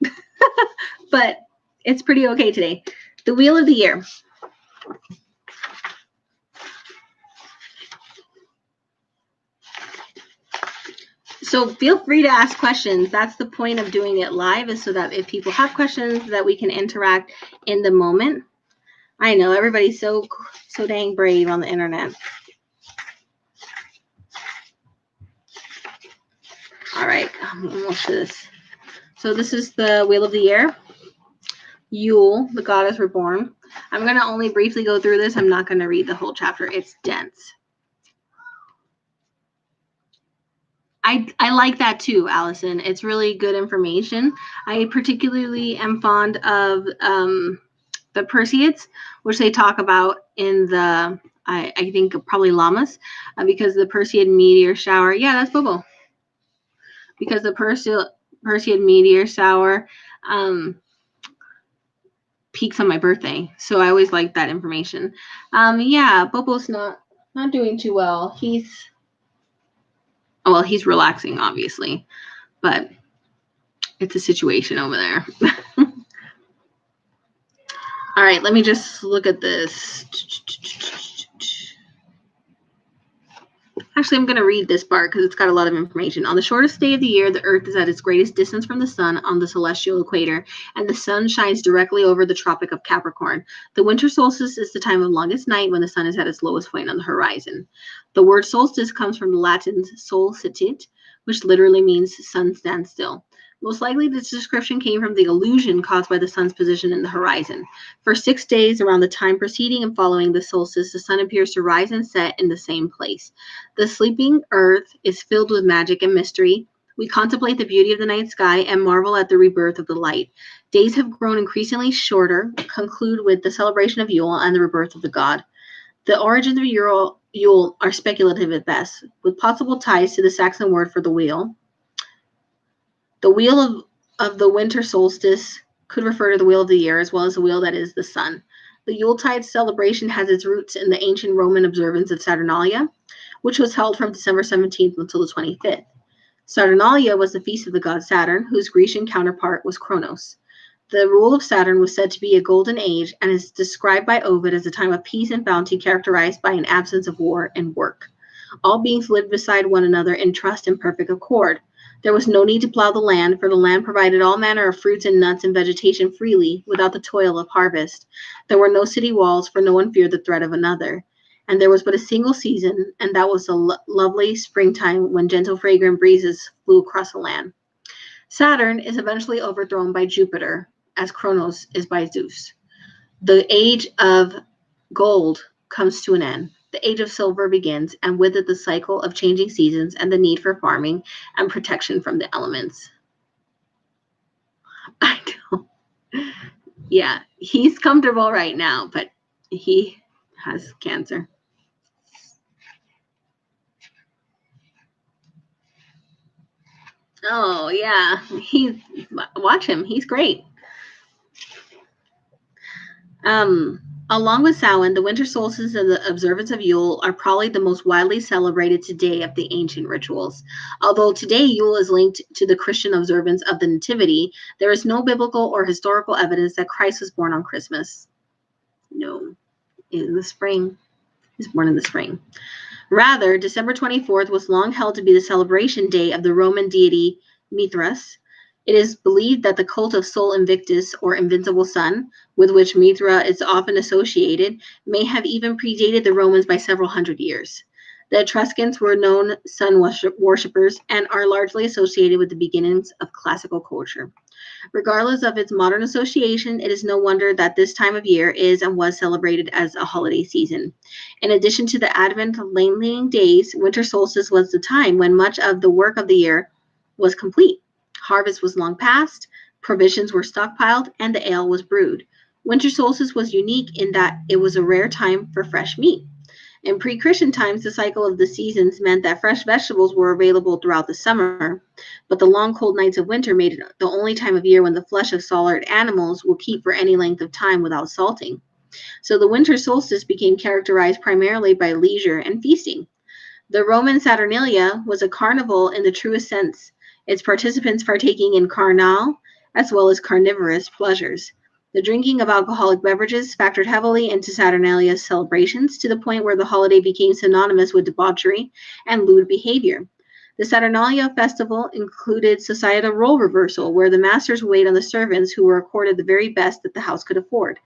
But it's pretty okay today. The Wheel of the Year. So feel free to ask questions. That's the point of doing it live, is so that if people have questions that we can interact in the moment. I know everybody's so dang brave on the internet. All right, I'm almost to this. So this is the Wheel of the Year. Yule, the goddess reborn. I'm going to only briefly go through this. I'm not going to read the whole chapter. It's dense. I like that too, Allison. It's really good information. I particularly am fond of the Perseids, which they talk about in the, I think probably Llamas, because the Perseid meteor shower, yeah, that's Bobo. Because the Perseid meteor shower peaks on my birthday. So I always like that information. Yeah, Bobo's not doing too well. He's relaxing, obviously, but it's a situation over there. All right, let me just look at this. Actually, I'm going to read this part because it's got a lot of information. On the shortest day of the year, the Earth is at its greatest distance from the Sun on the celestial equator, and the Sun shines directly over the Tropic of Capricorn. The winter solstice is the time of longest night when the Sun is at its lowest point on the horizon. The word solstice comes from the Latin solstitit, which literally means sun stands still. Most likely, this description came from the illusion caused by the sun's position in the horizon. For 6 days around the time preceding and following the solstice, the sun appears to rise and set in the same place. The sleeping earth is filled with magic and mystery. We contemplate the beauty of the night sky and marvel at the rebirth of the light. Days have grown increasingly shorter, conclude with the celebration of Yule and the rebirth of the god. The origins of Yule are speculative at best, with possible ties to the Saxon word for the wheel. The wheel of the winter solstice could refer to the wheel of the year, as well as the wheel that is the sun. The Yuletide celebration has its roots in the ancient Roman observance of Saturnalia, which was held from December 17th until the 25th. Saturnalia was the feast of the god Saturn, whose Grecian counterpart was Kronos. The rule of Saturn was said to be a golden age and is described by Ovid as a time of peace and bounty characterized by an absence of war and work. All beings lived beside one another in trust and perfect accord. There was no need to plow the land, for the land provided all manner of fruits and nuts and vegetation freely, without the toil of harvest. There were no city walls, for no one feared the threat of another. And there was but a single season, and that was the lovely springtime when gentle fragrant breezes flew across the land. Saturn is eventually overthrown by Jupiter, as Kronos is by Zeus. The age of gold comes to an end. The age of silver begins, and with it the cycle of changing seasons and the need for farming and protection from the elements. I know. Yeah, he's comfortable right now, but he has cancer. Oh, yeah. Watch him. He's great. Along with Samhain, the winter solstice and the observance of Yule are probably the most widely celebrated today of the ancient rituals. Although today Yule is linked to the Christian observance of the Nativity, there is no biblical or historical evidence that Christ was born on Christmas. No, in the spring. He was born in the spring. Rather, December 24th was long held to be the celebration day of the Roman deity Mithras. It is believed that the cult of Sol Invictus, or Invincible Sun, with which Mithra is often associated, may have even predated the Romans by several hundred years. The Etruscans were known sun worshippers and are largely associated with the beginnings of classical culture. Regardless of its modern association, it is no wonder that this time of year is and was celebrated as a holiday season. In addition to the advent of lengthening days, winter solstice was the time when much of the work of the year was complete. Harvest was long past, provisions were stockpiled, and the ale was brewed. Winter solstice was unique in that it was a rare time for fresh meat. In pre-Christian times, the cycle of the seasons meant that fresh vegetables were available throughout the summer, but the long cold nights of winter made it the only time of year when the flesh of slaughtered animals will keep for any length of time without salting. So the winter solstice became characterized primarily by leisure and feasting. The Roman Saturnalia was a carnival in the truest sense, its participants partaking in carnal as well as carnivorous pleasures. The drinking of alcoholic beverages factored heavily into Saturnalia's celebrations to the point where the holiday became synonymous with debauchery and lewd behavior. The Saturnalia festival included societal role reversal, where the masters weighed on the servants who were accorded the very best that the house could afford.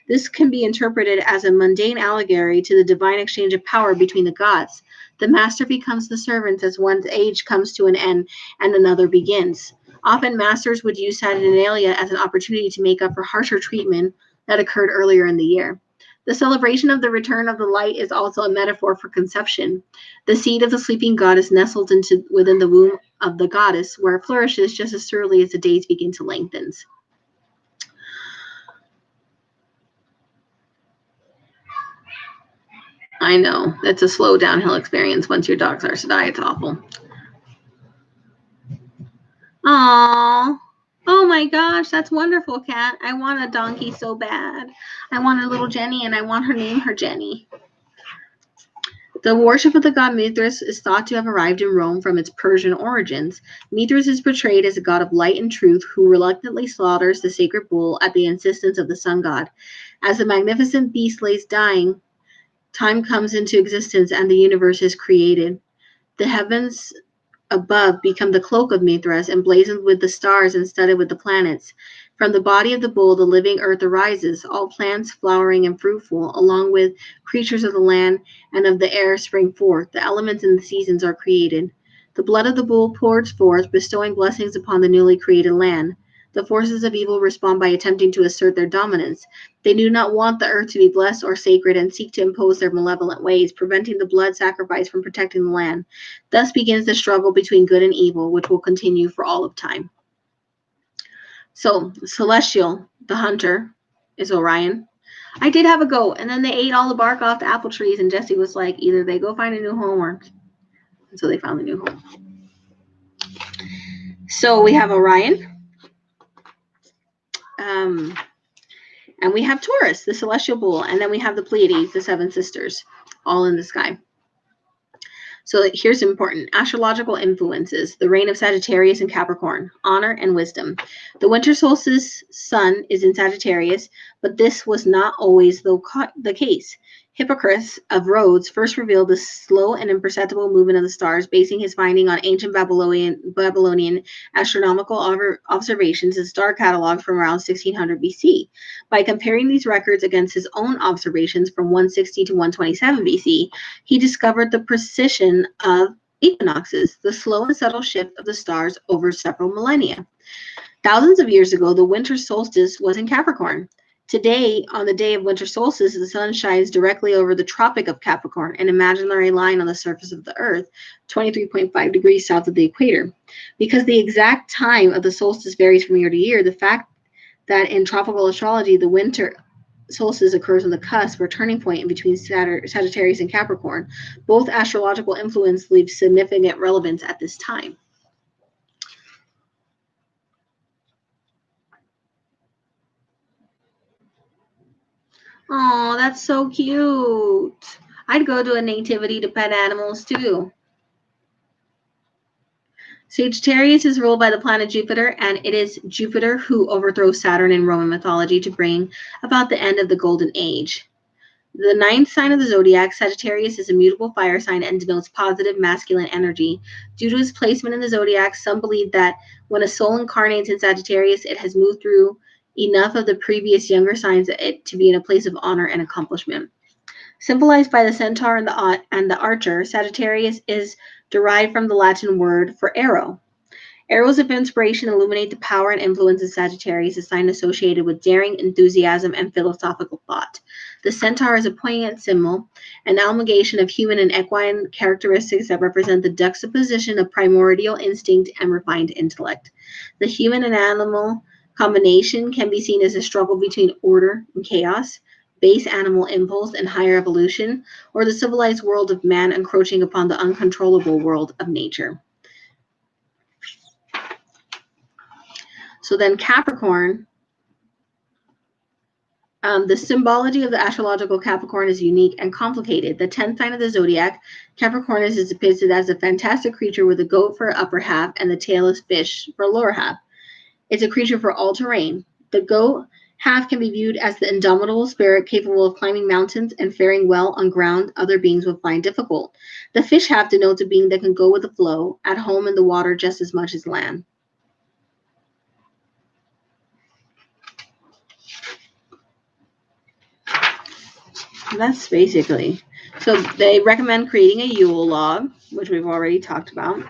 This can be interpreted as a mundane allegory to the divine exchange of power between the gods. The master becomes the servant as one's age comes to an end and another begins. Often masters would use Saturnalia as an opportunity to make up for harsher treatment that occurred earlier in the year. The celebration of the return of the light is also a metaphor for conception. The seed of the sleeping god is nestled within the womb of the goddess, where it flourishes just as surely as the days begin to lengthen. I know, it's a slow downhill experience once your dog starts to die. It's awful. Aww. Oh my gosh, that's wonderful, Kat. I want a donkey so bad. I want a little Jenny, and I want her name her Jenny. The worship of the god Mithras is thought to have arrived in Rome from its Persian origins. Mithras is portrayed as a god of light and truth who reluctantly slaughters the sacred bull at the insistence of the sun god. As the magnificent beast lays dying, time comes into existence and the universe is created. The heavens above become the cloak of Mithras, emblazoned with the stars and studded with the planets. From the body of the bull, the living earth arises, all plants flowering and fruitful, along with creatures of the land and of the air spring forth. The elements and the seasons are created. The blood of the bull pours forth, bestowing blessings upon the newly created land. The forces of evil respond by attempting to assert their dominance. They do not want the earth to be blessed or sacred and seek to impose their malevolent ways, preventing the blood sacrifice from protecting the land. Thus begins the struggle between good and evil, which will continue for all of time. So, Celestial, the hunter, is Orion. I did have a goat, and then they ate all the bark off the apple trees, and Jesse was like, either they go find a new home or... And so they found a new home. So we have Orion. And we have Taurus, the celestial bull, and then we have the Pleiades, the seven sisters, all in the sky. So here's important. Astrological influences, the reign of Sagittarius and Capricorn, honor and wisdom. The winter solstice sun is in Sagittarius, but this was not always the case. Hippocrates of Rhodes first revealed the slow and imperceptible movement of the stars, basing his finding on ancient Babylonian astronomical observations and star catalogs from around 1600 BC. By comparing these records against his own observations from 160 to 127 BC, he discovered the precision of equinoxes, the slow and subtle shift of the stars over several millennia. Thousands of years ago, the winter solstice was in Capricorn. Today, on the day of winter solstice, the sun shines directly over the Tropic of Capricorn, an imaginary line on the surface of the Earth, 23.5 degrees south of the equator. Because the exact time of the solstice varies from year to year, the fact that in tropical astrology, the winter solstice occurs on the cusp or turning point in between Sagittarius and Capricorn, both astrological influence leaves significant relevance at this time. Oh, that's so cute. I'd go to a nativity to pet animals too. Sagittarius is ruled by the planet Jupiter, and it is Jupiter who overthrows Saturn in Roman mythology to bring about the end of the Golden Age. The ninth sign of the zodiac, Sagittarius, is a mutable fire sign and denotes positive masculine energy. Due to its placement in the zodiac, some believe that when a soul incarnates in Sagittarius, it has moved through enough of the previous younger signs to be in a place of honor and accomplishment. Symbolized by the centaur and the archer, Sagittarius is derived from the Latin word for arrow. Arrows of inspiration illuminate the power and influence of Sagittarius, a sign associated with daring, enthusiasm, and philosophical thought. The centaur is a poignant symbol, an amalgamation of human and equine characteristics that represent the juxtaposition of primordial instinct and refined intellect. The human and animal combination can be seen as a struggle between order and chaos, base animal impulse and higher evolution, or the civilized world of man encroaching upon the uncontrollable world of nature. So then Capricorn, the symbology of the astrological Capricorn is unique and complicated. The 10th sign of the zodiac, Capricornus is depicted as a fantastic creature with a goat for upper half and the tailless fish for lower half. It's a creature for all terrain. The goat half can be viewed as the indomitable spirit capable of climbing mountains and faring well on ground other beings would find difficult. The fish half denotes a being that can go with the flow, at home in the water just as much as land. That's basically. So they recommend creating a Yule log, which we've already talked about.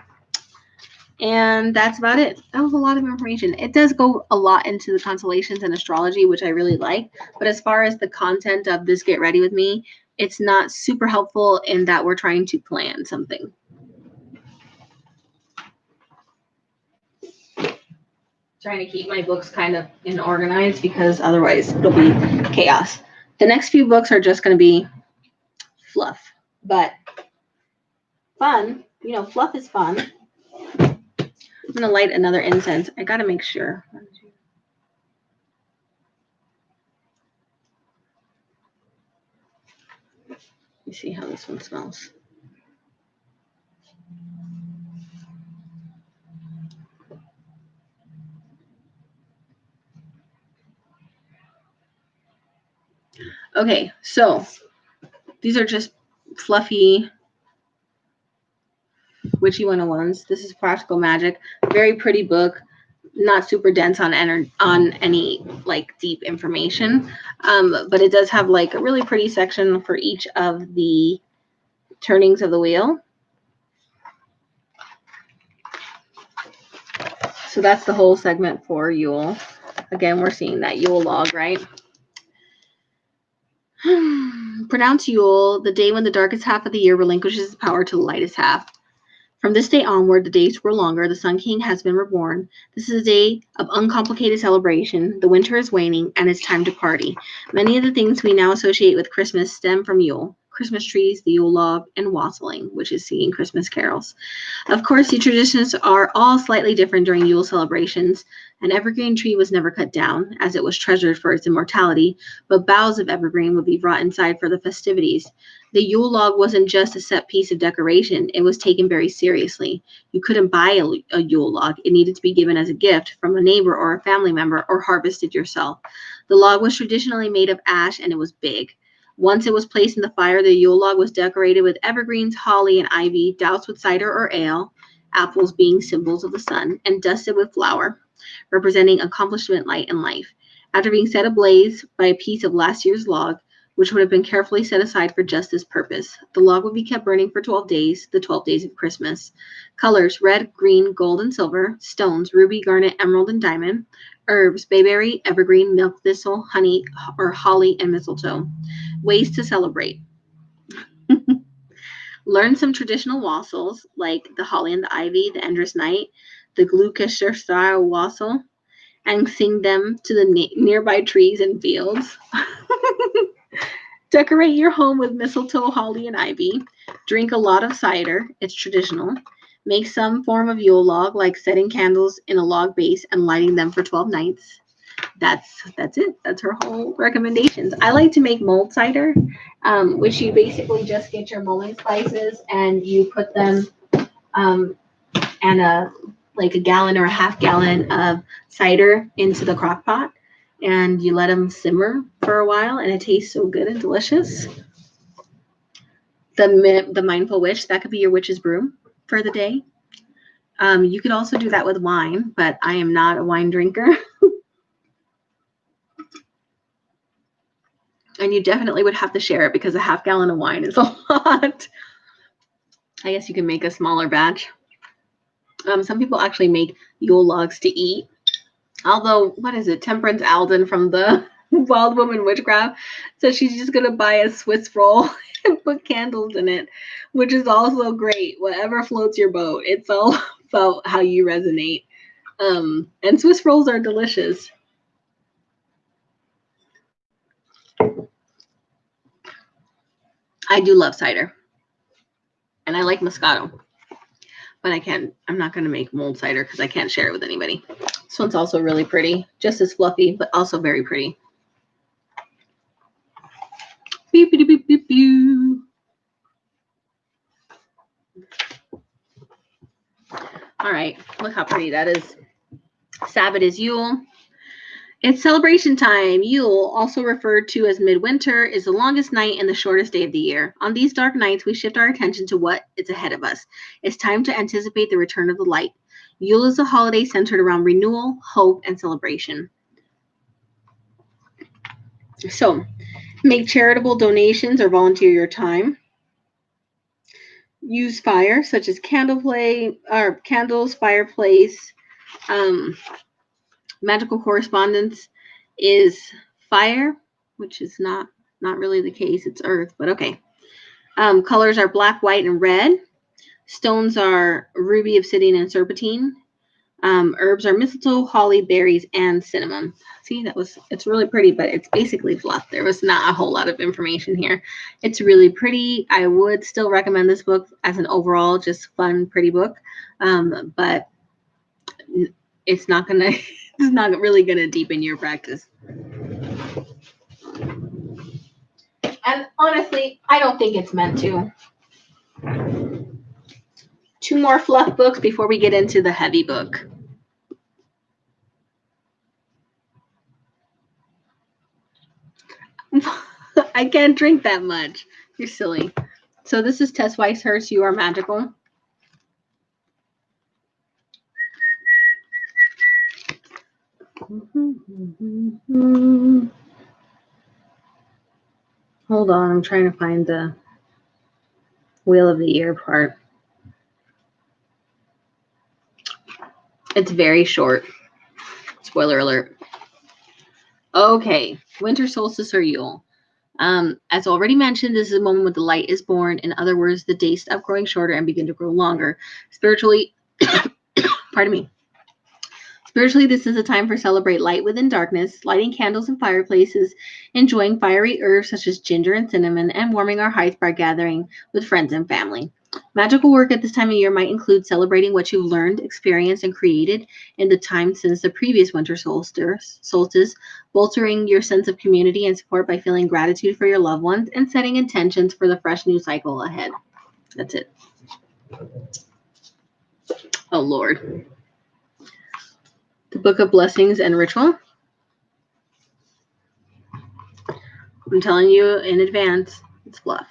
And that's about it. That was a lot of information. It does go a lot into the constellations and astrology, which I really like. But as far as the content of this Get Ready With Me, it's not super helpful in that we're trying to plan something. Trying to keep my books kind of organized because otherwise it'll be chaos. The next few books are just going to be fluff, but fun. You know, fluff is fun. I'm going to light another incense. I got to make sure. Let me see how this one smells. Okay, so these are just fluffy witchy 101s. This is Practical Magic. Very pretty book. Not super dense on any like deep information, but it does have like a really pretty section for each of the turnings of the wheel. So that's the whole segment for Yule. Again, we're seeing that Yule log, right? Pronounce Yule, the day when the darkest half of the year relinquishes its power to the lightest half. From this day onward, the days grow longer. The Sun King has been reborn. This is a day of uncomplicated celebration. The winter is waning, and it's time to party. Many of the things we now associate with Christmas stem from Yule. Christmas trees, the Yule log, and wassailing, which is singing Christmas carols. Of course, the traditions are all slightly different during Yule celebrations. An evergreen tree was never cut down, as it was treasured for its immortality, but boughs of evergreen would be brought inside for the festivities. The Yule log wasn't just a set piece of decoration. It was taken very seriously. You couldn't buy a Yule log. It needed to be given as a gift from a neighbor or a family member or harvested yourself. The log was traditionally made of ash, and it was big. Once it was placed in the fire, the Yule log was decorated with evergreens, holly, and ivy, doused with cider or ale, apples being symbols of the sun, and dusted with flour, representing accomplishment, light, and life. After being set ablaze by a piece of last year's log, which would have been carefully set aside for just this purpose, the log would be kept burning for 12 days, the 12 days of Christmas. Colors: red, green, gold, and silver. Stones: ruby, garnet, emerald, and diamond. Herbs: bayberry, evergreen, milk thistle, honey, or holly, and mistletoe. Ways to celebrate. Learn some traditional wassels, like the holly and the ivy, the Endless Night, the Gloucester style wassail, and sing them to the nearby trees and fields. Decorate your home with mistletoe, holly, and ivy. Drink a lot of cider. It's traditional. Make some form of Yule log, like setting candles in a log base and lighting them for 12 nights. That's it. That's her whole recommendations. I like to make mulled cider, which you basically just get your mulling spices and you put them and a gallon or a half gallon of cider into the crock pot, and you let them simmer for a while, and it tastes so good and delicious. The Mindful Witch, that could be your witch's brew for the day. You could also do that with wine, but I am not a wine drinker. And you definitely would have to share it because a half gallon of wine is a lot. I guess you can make a smaller batch. Some people actually make Yule logs to eat. Although, what is it? Temperance Alden from the Wild Woman Witchcraft says she's just going to buy a Swiss roll and put candles in it, which is also great. Whatever floats your boat. It's all about how you resonate. And Swiss rolls are delicious. I do love cider. And I like Moscato. But I'm not going to make mulled cider because I can't share it with anybody. This one's also really pretty. Just as fluffy, but also very pretty. Beep, beep, beep, beep, beep. All right, look how pretty that is. Sabbat is Yule. It's celebration time. Yule, also referred to as midwinter, is the longest night and the shortest day of the year. On these dark nights, we shift our attention to what is ahead of us. It's time to anticipate the return of the light. Yule is a holiday centered around renewal, hope, and celebration. So, make charitable donations or volunteer your time. Use fire, such as candles, fireplace. Magical correspondence is fire, which is not really the case. It's earth, but okay. Colors are black, white, and red. Stones are ruby, obsidian, and serpentine. Herbs are mistletoe, holly, berries, and cinnamon. See, it's really pretty, but it's basically fluff. There was not a whole lot of information here. It's really pretty. I would still recommend this book as an overall just fun, pretty book. But it's not really gonna deepen your practice. And honestly, I don't think it's meant to. 2 more fluff books before we get into the heavy book. I can't drink that much. You're silly. So this is Tess Weishurst, You Are Magical. Hold on, I'm trying to find the Wheel of the Year part. It's very short. Spoiler alert. Okay, Winter Solstice or Yule. As already mentioned, this is a moment when the light is born. In other words, the days stop growing shorter and begin to grow longer. Spiritually, pardon me. Spiritually, this is a time for celebrate light within darkness, lighting candles in fireplaces, enjoying fiery herbs such as ginger and cinnamon, and warming our hearts by gathering with friends and family. Magical work at this time of year might include celebrating what you've learned, experienced, and created in the time since the previous winter solstice, bolstering your sense of community and support by feeling gratitude for your loved ones, and setting intentions for the fresh new cycle ahead. That's it. Oh, Lord. The Book of Blessings and Ritual. I'm telling you in advance, it's fluff.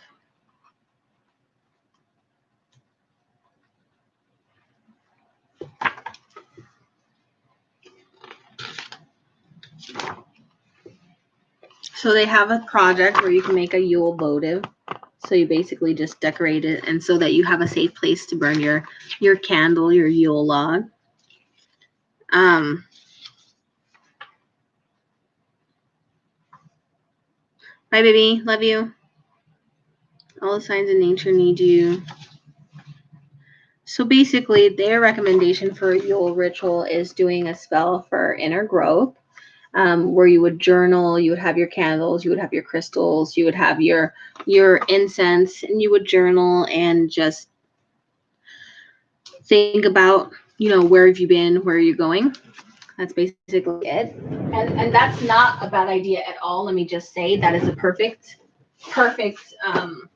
So they have a project where you can make a Yule votive. So you basically just decorate it, and so that you have a safe place to burn your candle, your Yule log. Bye, baby. Love you. All the signs in nature need you. So basically, their recommendation for a Yule ritual is doing a spell for inner growth, where you would journal, you would have your candles, you would have your crystals, you would have your incense, and you would journal and just think about, where have you been, where are you going? That's basically it. And that's not a bad idea at all. Let me just say that is a perfect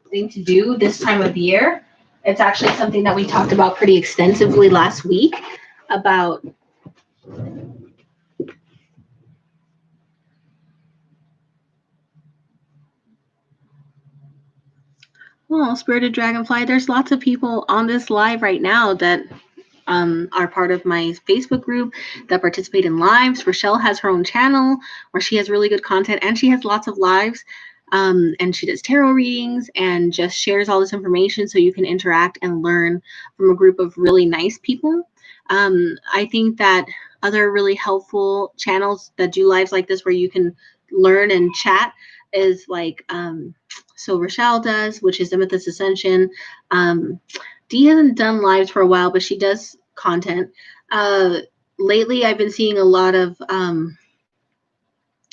thing to do this time of year. It's actually something that we talked about pretty extensively last week about Spirited Dragonfly. There's lots of people on this live right now that are part of my Facebook group that participate in lives. Rochelle has her own channel where she has really good content, and she has lots of lives, and she does tarot readings and just shares all this information so you can interact and learn from a group of really nice people. I think that other really helpful channels that do lives like this where you can learn and chat is like, so Rochelle does, which is Amethyst Ascension. Dee hasn't done lives for a while, but she does content. Lately, I've been seeing a lot of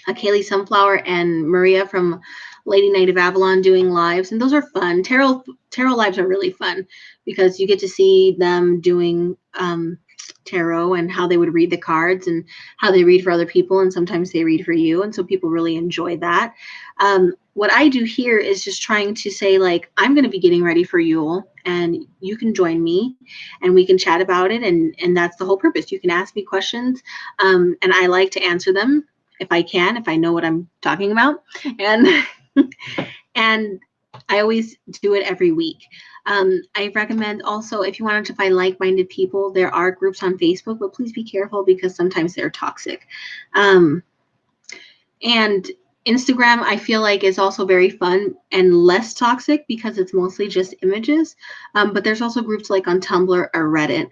Kaylee Sunflower and Maria from Lady Night of Avalon doing lives, and those are fun. Tarot lives are really fun because you get to see them doing tarot and how they would read the cards and how they read for other people, and sometimes they read for you, and so people really enjoy that. What I do here is just trying to say, like, I'm going to be getting ready for Yule, and you can join me, and we can chat about it, and that's the whole purpose. You can ask me questions, and I like to answer them if I can, if I know what I'm talking about, and and I always do it every week. I recommend also, if you wanted to find like-minded people, there are groups on Facebook, but please be careful because sometimes they're toxic. And Instagram, I feel like, is also very fun and less toxic because it's mostly just images. But there's also groups like on Tumblr or Reddit.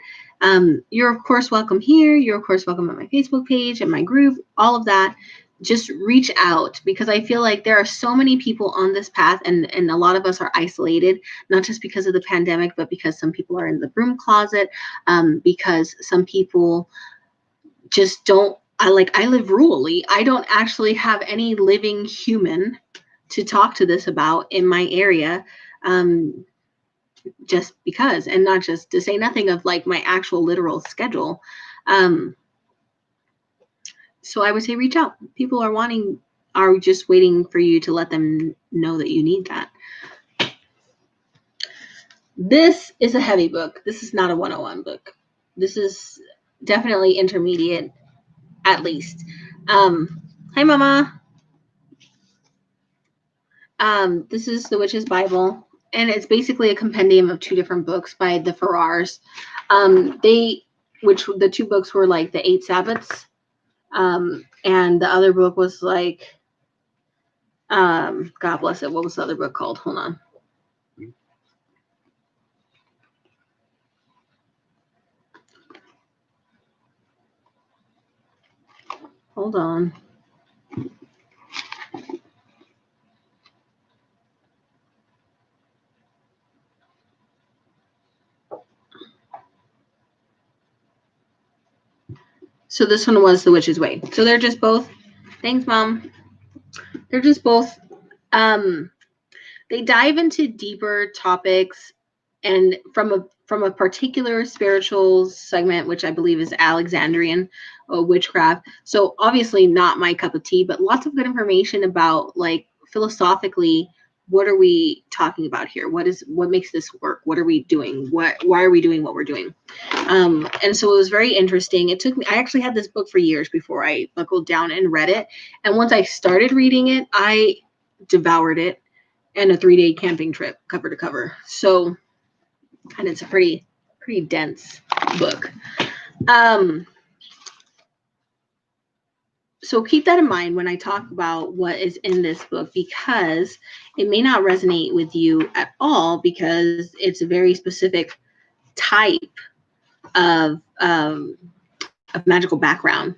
You're, of course, welcome here. You're, of course, welcome at my Facebook page and my group, all of that. Just reach out because I feel like there are so many people on this path, and a lot of us are isolated, not just because of the pandemic, but because some people are in the broom closet, because some people just don't. I live rurally. I don't actually have any living human to talk to this about in my area, just because, and not just to say nothing of like my actual literal schedule. So I would say reach out. People are just waiting for you to let them know that you need that. This is a heavy book. This is not a 101 book. This is definitely intermediate, at least. Hi, Mama. This is the Witch's Bible, and it's basically a compendium of 2 different books by the Ferrars. The 2 books were like the 8 Sabbats. And the other book was like, God bless it. What was the other book called? Hold on. Hold on. So this one was The Witch's Way. So they're just both, thanks, Mom. They're just both, they dive into deeper topics and from a particular spiritual segment, which I believe is Alexandrian witchcraft. So obviously not my cup of tea, but lots of good information about, like, philosophically, what are we talking about here? What makes this work? What are we doing? Why are we doing what we're doing? And so it was very interesting. I actually had this book for years before I buckled down and read it. And once I started reading it, I devoured it in a 3-day camping trip, cover to cover. So, and it's a pretty dense book. So keep that in mind when I talk about what is in this book, because it may not resonate with you at all because it's a very specific type of magical background,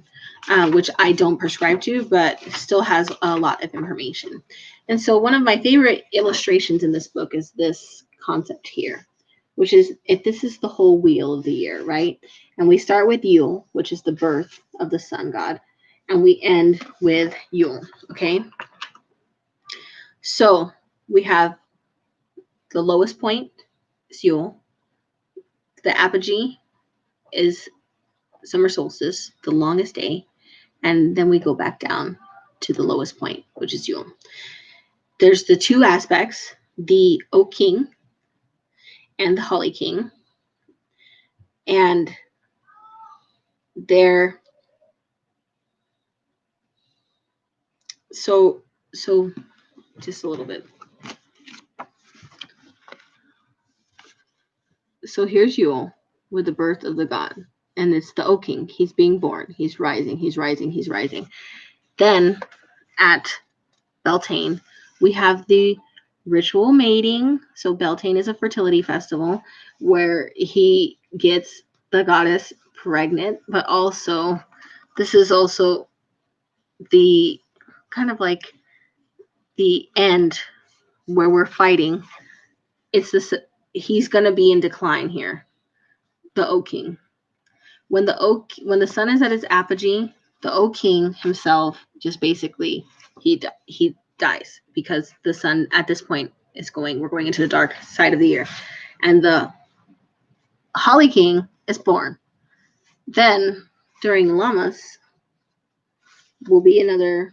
which I don't prescribe to, but still has a lot of information. And so one of my favorite illustrations in this book is this concept here, which is, if this is the whole wheel of the year, right? And we start with Yule, which is the birth of the sun god, and we end with Yule, okay? So we have the lowest point is Yule. The apogee is summer solstice, the longest day, and then we go back down to the lowest point, which is Yule. There's the 2 aspects, the Oak King and the Holly King, and they're so just a little bit. So here's Yule with the birth of the god, and it's the Oak King. He's being born. He's rising. He's rising. He's rising. Then at Beltane, we have the ritual mating. So Beltane is a fertility festival where he gets the goddess pregnant, but also this is also the kind of like the end where we're fighting. It's this, he's going to be in decline here, the O King. When the sun is at its apogee, the O King himself just basically he dies, because the sun at this point we're going into the dark side of the year, and the Holly King is born. Then during Lammas will be another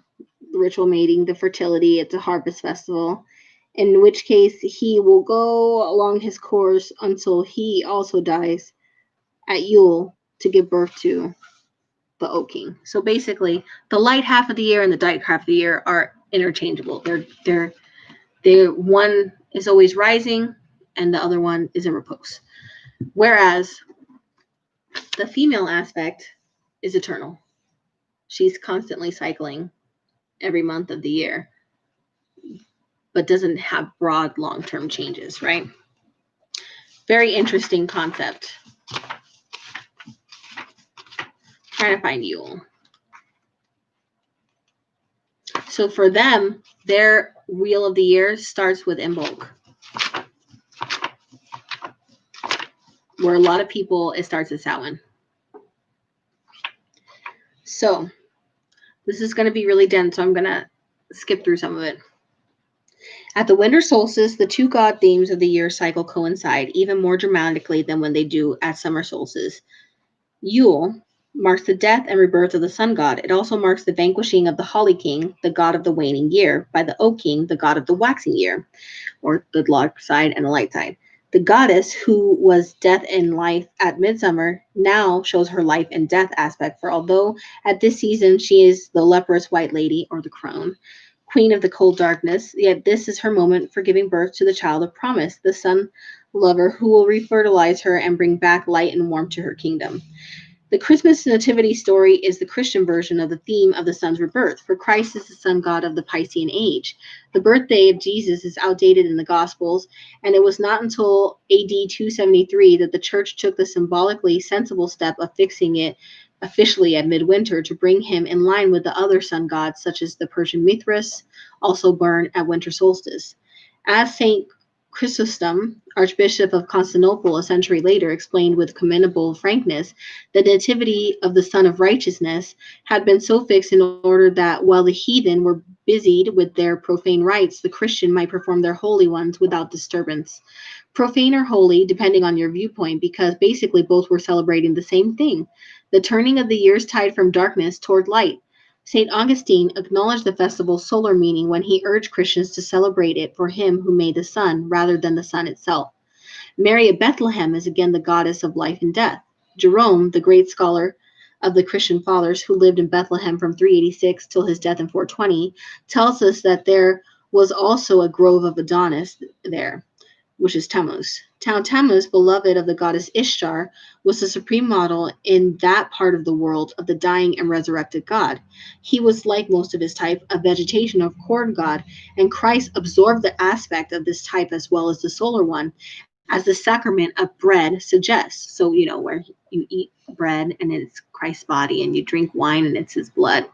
ritual mating, the fertility. It's a harvest festival, in which case he will go along his course until he also dies at Yule to give birth to the O King. So basically, the light half of the year and the dark half of the year are interchangeable. They're one is always rising and the other one is in repose. Whereas the female aspect is eternal. She's constantly cycling every month of the year, but doesn't have broad long-term changes, right? Very interesting concept. Trying to find Yule. So for them, their wheel of the year starts with Imbolc, where a lot of people, it starts at Samhain. So this is going to be really dense, so I'm going to skip through some of it. At the winter solstice, the two god themes of the year cycle coincide even more dramatically than when they do at summer solstice. Yule marks the death and rebirth of the sun god. It also marks the vanquishing of the Holly King, the god of the waning year, by the O King, the god of the waxing year, or the dark side and the light side. The goddess, who was death and life at midsummer, now shows her life and death aspect, for although at this season she is the leprous white lady, or the crone, queen of the cold darkness, yet this is her moment for giving birth to the child of promise, the sun lover, who will refertilize her and bring back light and warmth to her kingdom. The Christmas nativity story is the Christian version of the theme of the sun's rebirth, for Christ is the sun god of the Piscean age. The birthday of Jesus is outdated in the Gospels, and it was not until AD 273 that the church took the symbolically sensible step of fixing it officially at midwinter to bring him in line with the other sun gods, such as the Persian Mithras, also born at winter solstice. As St. Chrysostom, Archbishop of Constantinople, a century later, explained with commendable frankness, the nativity of the Son of Righteousness had been so fixed in order that while the heathen were busied with their profane rites, the Christian might perform their holy ones without disturbance. Profane or holy, depending on your viewpoint, because basically both were celebrating the same thing, the turning of the year's tide from darkness toward light. St. Augustine acknowledged the festival's solar meaning when he urged Christians to celebrate it for him who made the sun rather than the sun itself. Mary of Bethlehem is again the goddess of life and death. Jerome, the great scholar of the Christian fathers who lived in Bethlehem from 386 till his death in 420, tells us that there was also a grove of Adonis there, which is Tammuz. Tammuz, beloved of the goddess Ishtar, was the supreme model in that part of the world of the dying and resurrected god. He was, like most of his type, a vegetation or corn god, and Christ absorbed the aspect of this type as well as the solar one, as the sacrament of bread suggests. So, where you eat bread and it's Christ's body, and you drink wine and it's his blood.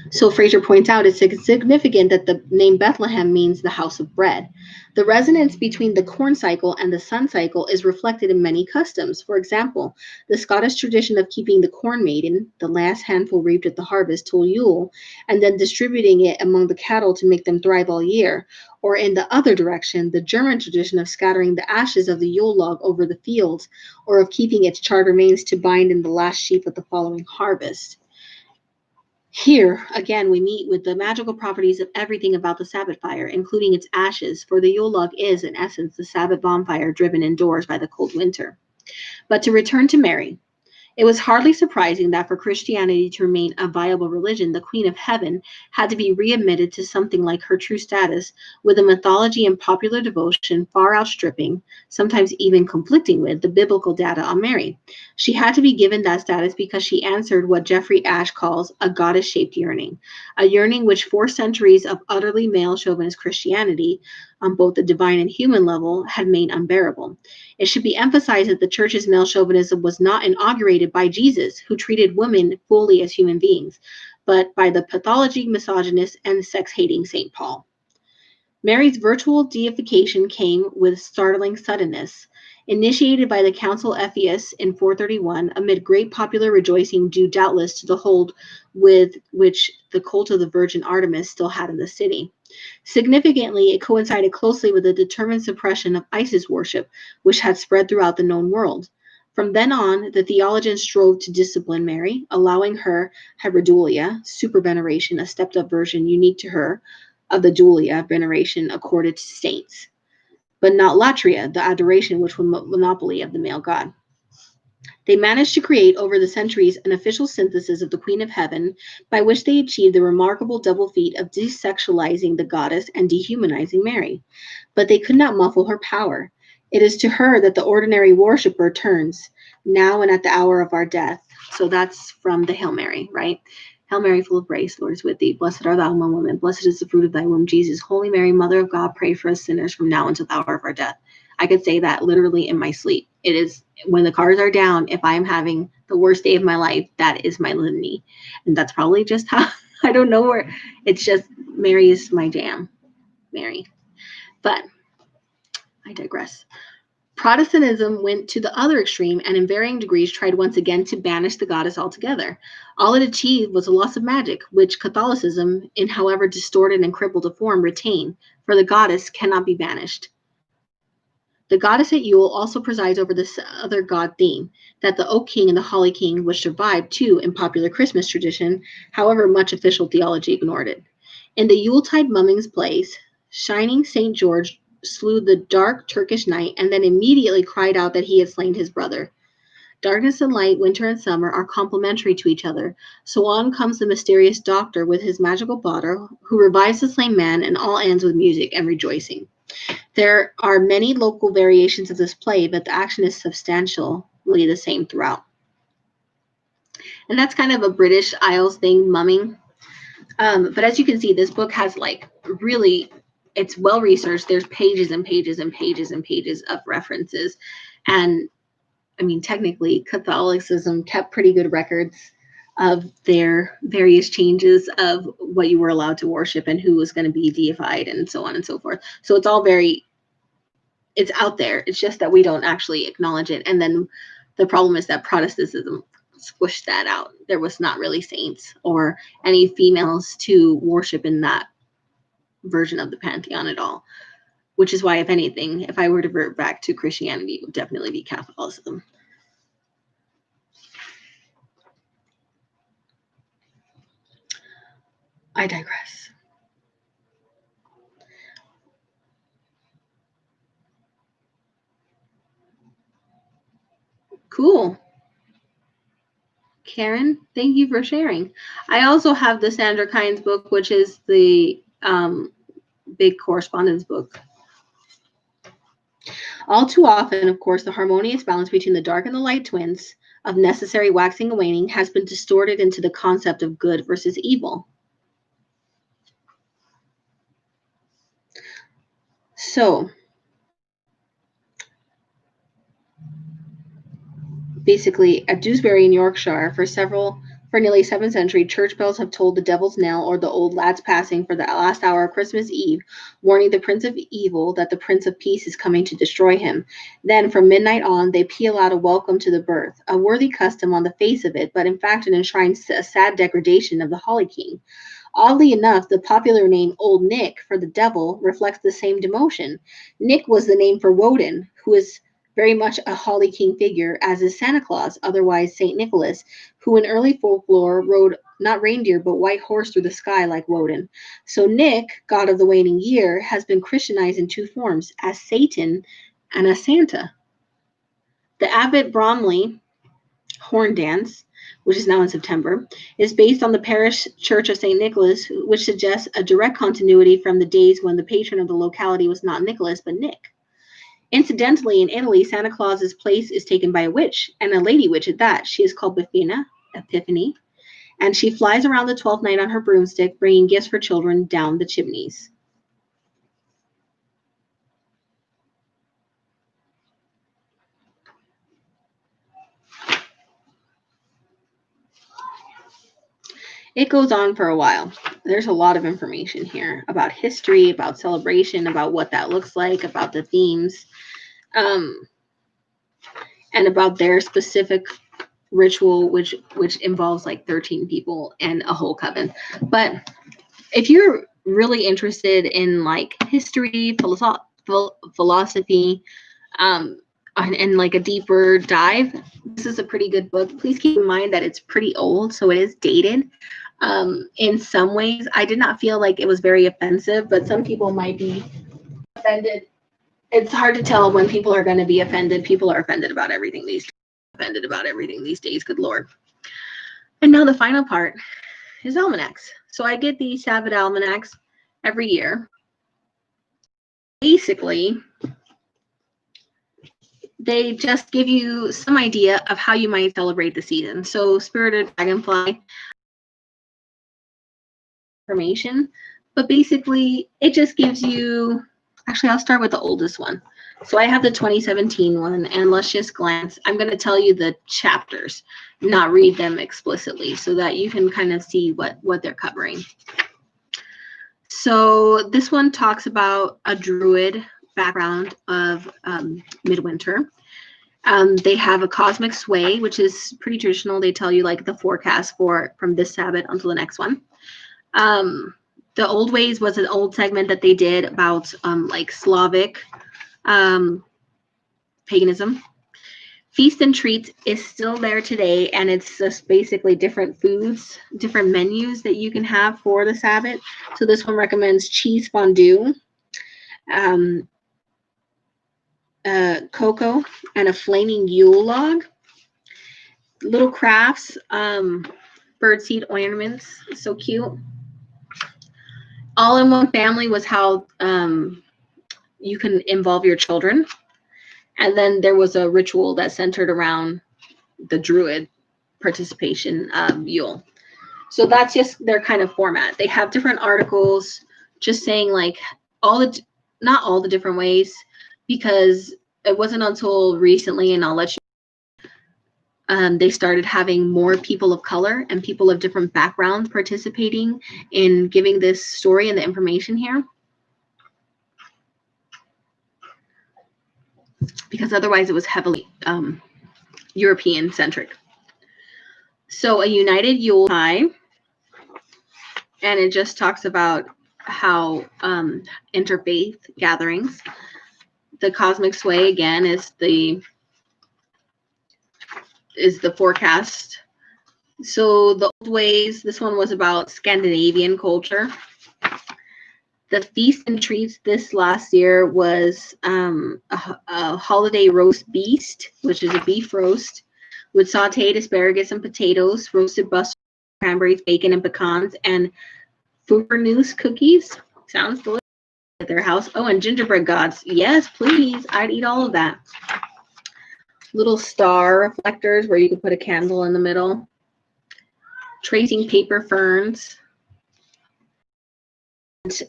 So Fraser points out it's significant that the name Bethlehem means the house of bread. The resonance between the corn cycle and the sun cycle is reflected in many customs. For example, the Scottish tradition of keeping the corn maiden, the last handful reaped at the harvest, till Yule, and then distributing it among the cattle to make them thrive all year. Or in the other direction, the German tradition of scattering the ashes of the Yule log over the fields, or of keeping its charred remains to bind in the last sheaf of the following harvest. Here, again, we meet with the magical properties of everything about the Sabbat fire, including its ashes, for the Yule log is, in essence, the Sabbath bonfire driven indoors by the cold winter. But to return to Mary, it was hardly surprising that for Christianity to remain a viable religion, the Queen of Heaven had to be readmitted to something like her true status, with a mythology and popular devotion far outstripping, sometimes even conflicting with, the biblical data on Mary. She had to be given that status because she answered what Jeffrey Ash calls a goddess-shaped yearning, a yearning which 4 centuries of utterly male chauvinist Christianity, on both the divine and human level had made unbearable. It should be emphasized that the church's male chauvinism was not inaugurated by Jesus, who treated women fully as human beings, but by the pathologic misogynist and sex-hating St. Paul. Mary's virtual deification came with startling suddenness. Initiated by the Council Ephesus in 431, amid great popular rejoicing due doubtless to the hold with which the cult of the Virgin Artemis still had in the city. Significantly, it coincided closely with the determined suppression of Isis worship, which had spread throughout the known world. From then on, the theologians strove to discipline Mary, allowing her hyperdulia, superveneration, a stepped-up version unique to her of the dulia veneration accorded to saints, but not latria, the adoration which was monopoly of the male god. They managed to create over the centuries an official synthesis of the Queen of Heaven, by which they achieved the remarkable double feat of desexualizing the goddess and dehumanizing Mary. But they could not muffle her power. It is to her that the ordinary worshiper turns, now and at the hour of our death. So that's from the Hail Mary, right? Hail Mary, full of grace, the Lord is with thee. Blessed art thou among women. Blessed is the fruit of thy womb, Jesus. Holy Mary, Mother of God, pray for us sinners from now until the hour of our death. I could say that literally in my sleep. It is when the cards are down, if I am having the worst day of my life, that is my litany. And that's probably just how, I don't know where, it's just, Mary is my jam. Mary. But I digress. Protestantism went to the other extreme and in varying degrees tried once again to banish the goddess altogether. All it achieved was a loss of magic, which Catholicism, in however distorted and crippled a form, retained, for the goddess cannot be banished. The goddess at Yule also presides over this other god theme, that the Oak King and the Holly King, which survived too in popular Christmas tradition, however much official theology ignored it. In the Yuletide mummings plays, shining St. George slew the dark Turkish night and then immediately cried out that he had slain his brother. Darkness and light, winter and summer, are complementary to each other. So on comes the mysterious doctor with his magical bottle, who revives the slain man, and all ends with music and rejoicing. There are many local variations of this play, but the action is substantially the same throughout. And that's kind of a British Isles thing, mumming. But as you can see, this book has like really, it's well researched. There's pages and pages and pages and pages of references. And I mean, technically, Catholicism kept pretty good records of their various changes of what you were allowed to worship and who was going to be deified and so on and so forth. So it's all very, it's out there. It's just that we don't actually acknowledge it. And then the problem is that Protestantism squished that out. There was not really saints or any females to worship in that version of the pantheon at all, which is why, if anything, if I were to revert back to Christianity, it would definitely be Catholicism. I digress. Cool. Karen, thank you for sharing. I also have the Sandra Kynes book, which is the big correspondence book. All too often, of course, the harmonious balance between the dark and the light twins of necessary waxing and waning has been distorted into the concept of good versus evil. So, basically, at Dewsbury in Yorkshire, for nearly 7th century, church bells have tolled the devil's knell or the old lad's passing for the last hour of Christmas Eve, warning the prince of evil that the prince of peace is coming to destroy him. Then, from midnight on, they peal out a welcome to the birth, a worthy custom on the face of it, but in fact it enshrines a sad degradation of the Holly King. Oddly enough, the popular name Old Nick for the devil reflects the same demotion. Nick was the name for Woden, who is very much a Holly King figure, as is Santa Claus, otherwise St. Nicholas, who in early folklore rode not reindeer but white horse through the sky like Woden. So Nick, god of the waning year, has been Christianized in two forms, as Satan and as Santa. The Abbot Bromley horn dance, which is now in September, is based on the parish church of St. Nicholas, which suggests a direct continuity from the days when the patron of the locality was not Nicholas but Nick. Incidentally, in Italy, Santa Claus's place is taken by a witch, and a lady witch at that. She is called Epiphany, and she flies around the 12th night on her broomstick, bringing gifts for children down the chimneys. It goes on for a while. There's a lot of information here about history, about celebration, about what that looks like, about the themes, and about their specific ritual, which involves like 13 people and a whole coven. But if you're really interested in like history, philosophy, and like a deeper dive, this is a pretty good book. Please keep in mind that it's pretty old, so it is dated. In some ways, I did not feel like it was very offensive, but some people might be offended. It's hard to tell when people are going to be offended. People are offended about everything these days. Good Lord. And now the final part is almanacs. So I get these Sabbat almanacs every year. Basically, they just give you some idea of how you might celebrate the season. So Spirited Dragonfly information, but basically it just gives you, actually I'll start with the oldest one. So I have the 2017 one, and let's just glance. I'm going to tell you the chapters, not read them explicitly, so that you can kind of see what they're covering. So this one talks about a druid background of midwinter. They have a cosmic sway, which is pretty traditional. They tell you like the forecast from this Sabbath until the next one. The Old Ways was an old segment that they did about like Slavic paganism. Feast and Treats is still there today, and it's just basically different foods, different menus that you can have for the Sabbath. So this one recommends cheese fondue, cocoa, and a flaming Yule log. Little crafts, birdseed ornaments, so cute. All in one family was how you can involve your children. And then there was a ritual that centered around the druid participation of Yule. So that's just their kind of format. They have different articles just saying like not all the different ways, because it wasn't until recently, and I'll let you, they started having more people of color and people of different backgrounds participating in giving this story and the information here. Because otherwise it was heavily European centric. So a united Yule time, and it just talks about how interfaith gatherings. The cosmic sway again is the forecast. So the Old Ways, this one was about Scandinavian culture. The Feast and Treats this last year was a holiday roast beast, which is a beef roast with sauteed asparagus and potatoes, roasted bustard, cranberries, bacon, and pecans, and Fuffernuss cookies. Sounds delicious at their house. Oh, and gingerbread gods. Yes, please. I'd eat all of that. Little star reflectors where you could put a candle in the middle. Tracing paper ferns. And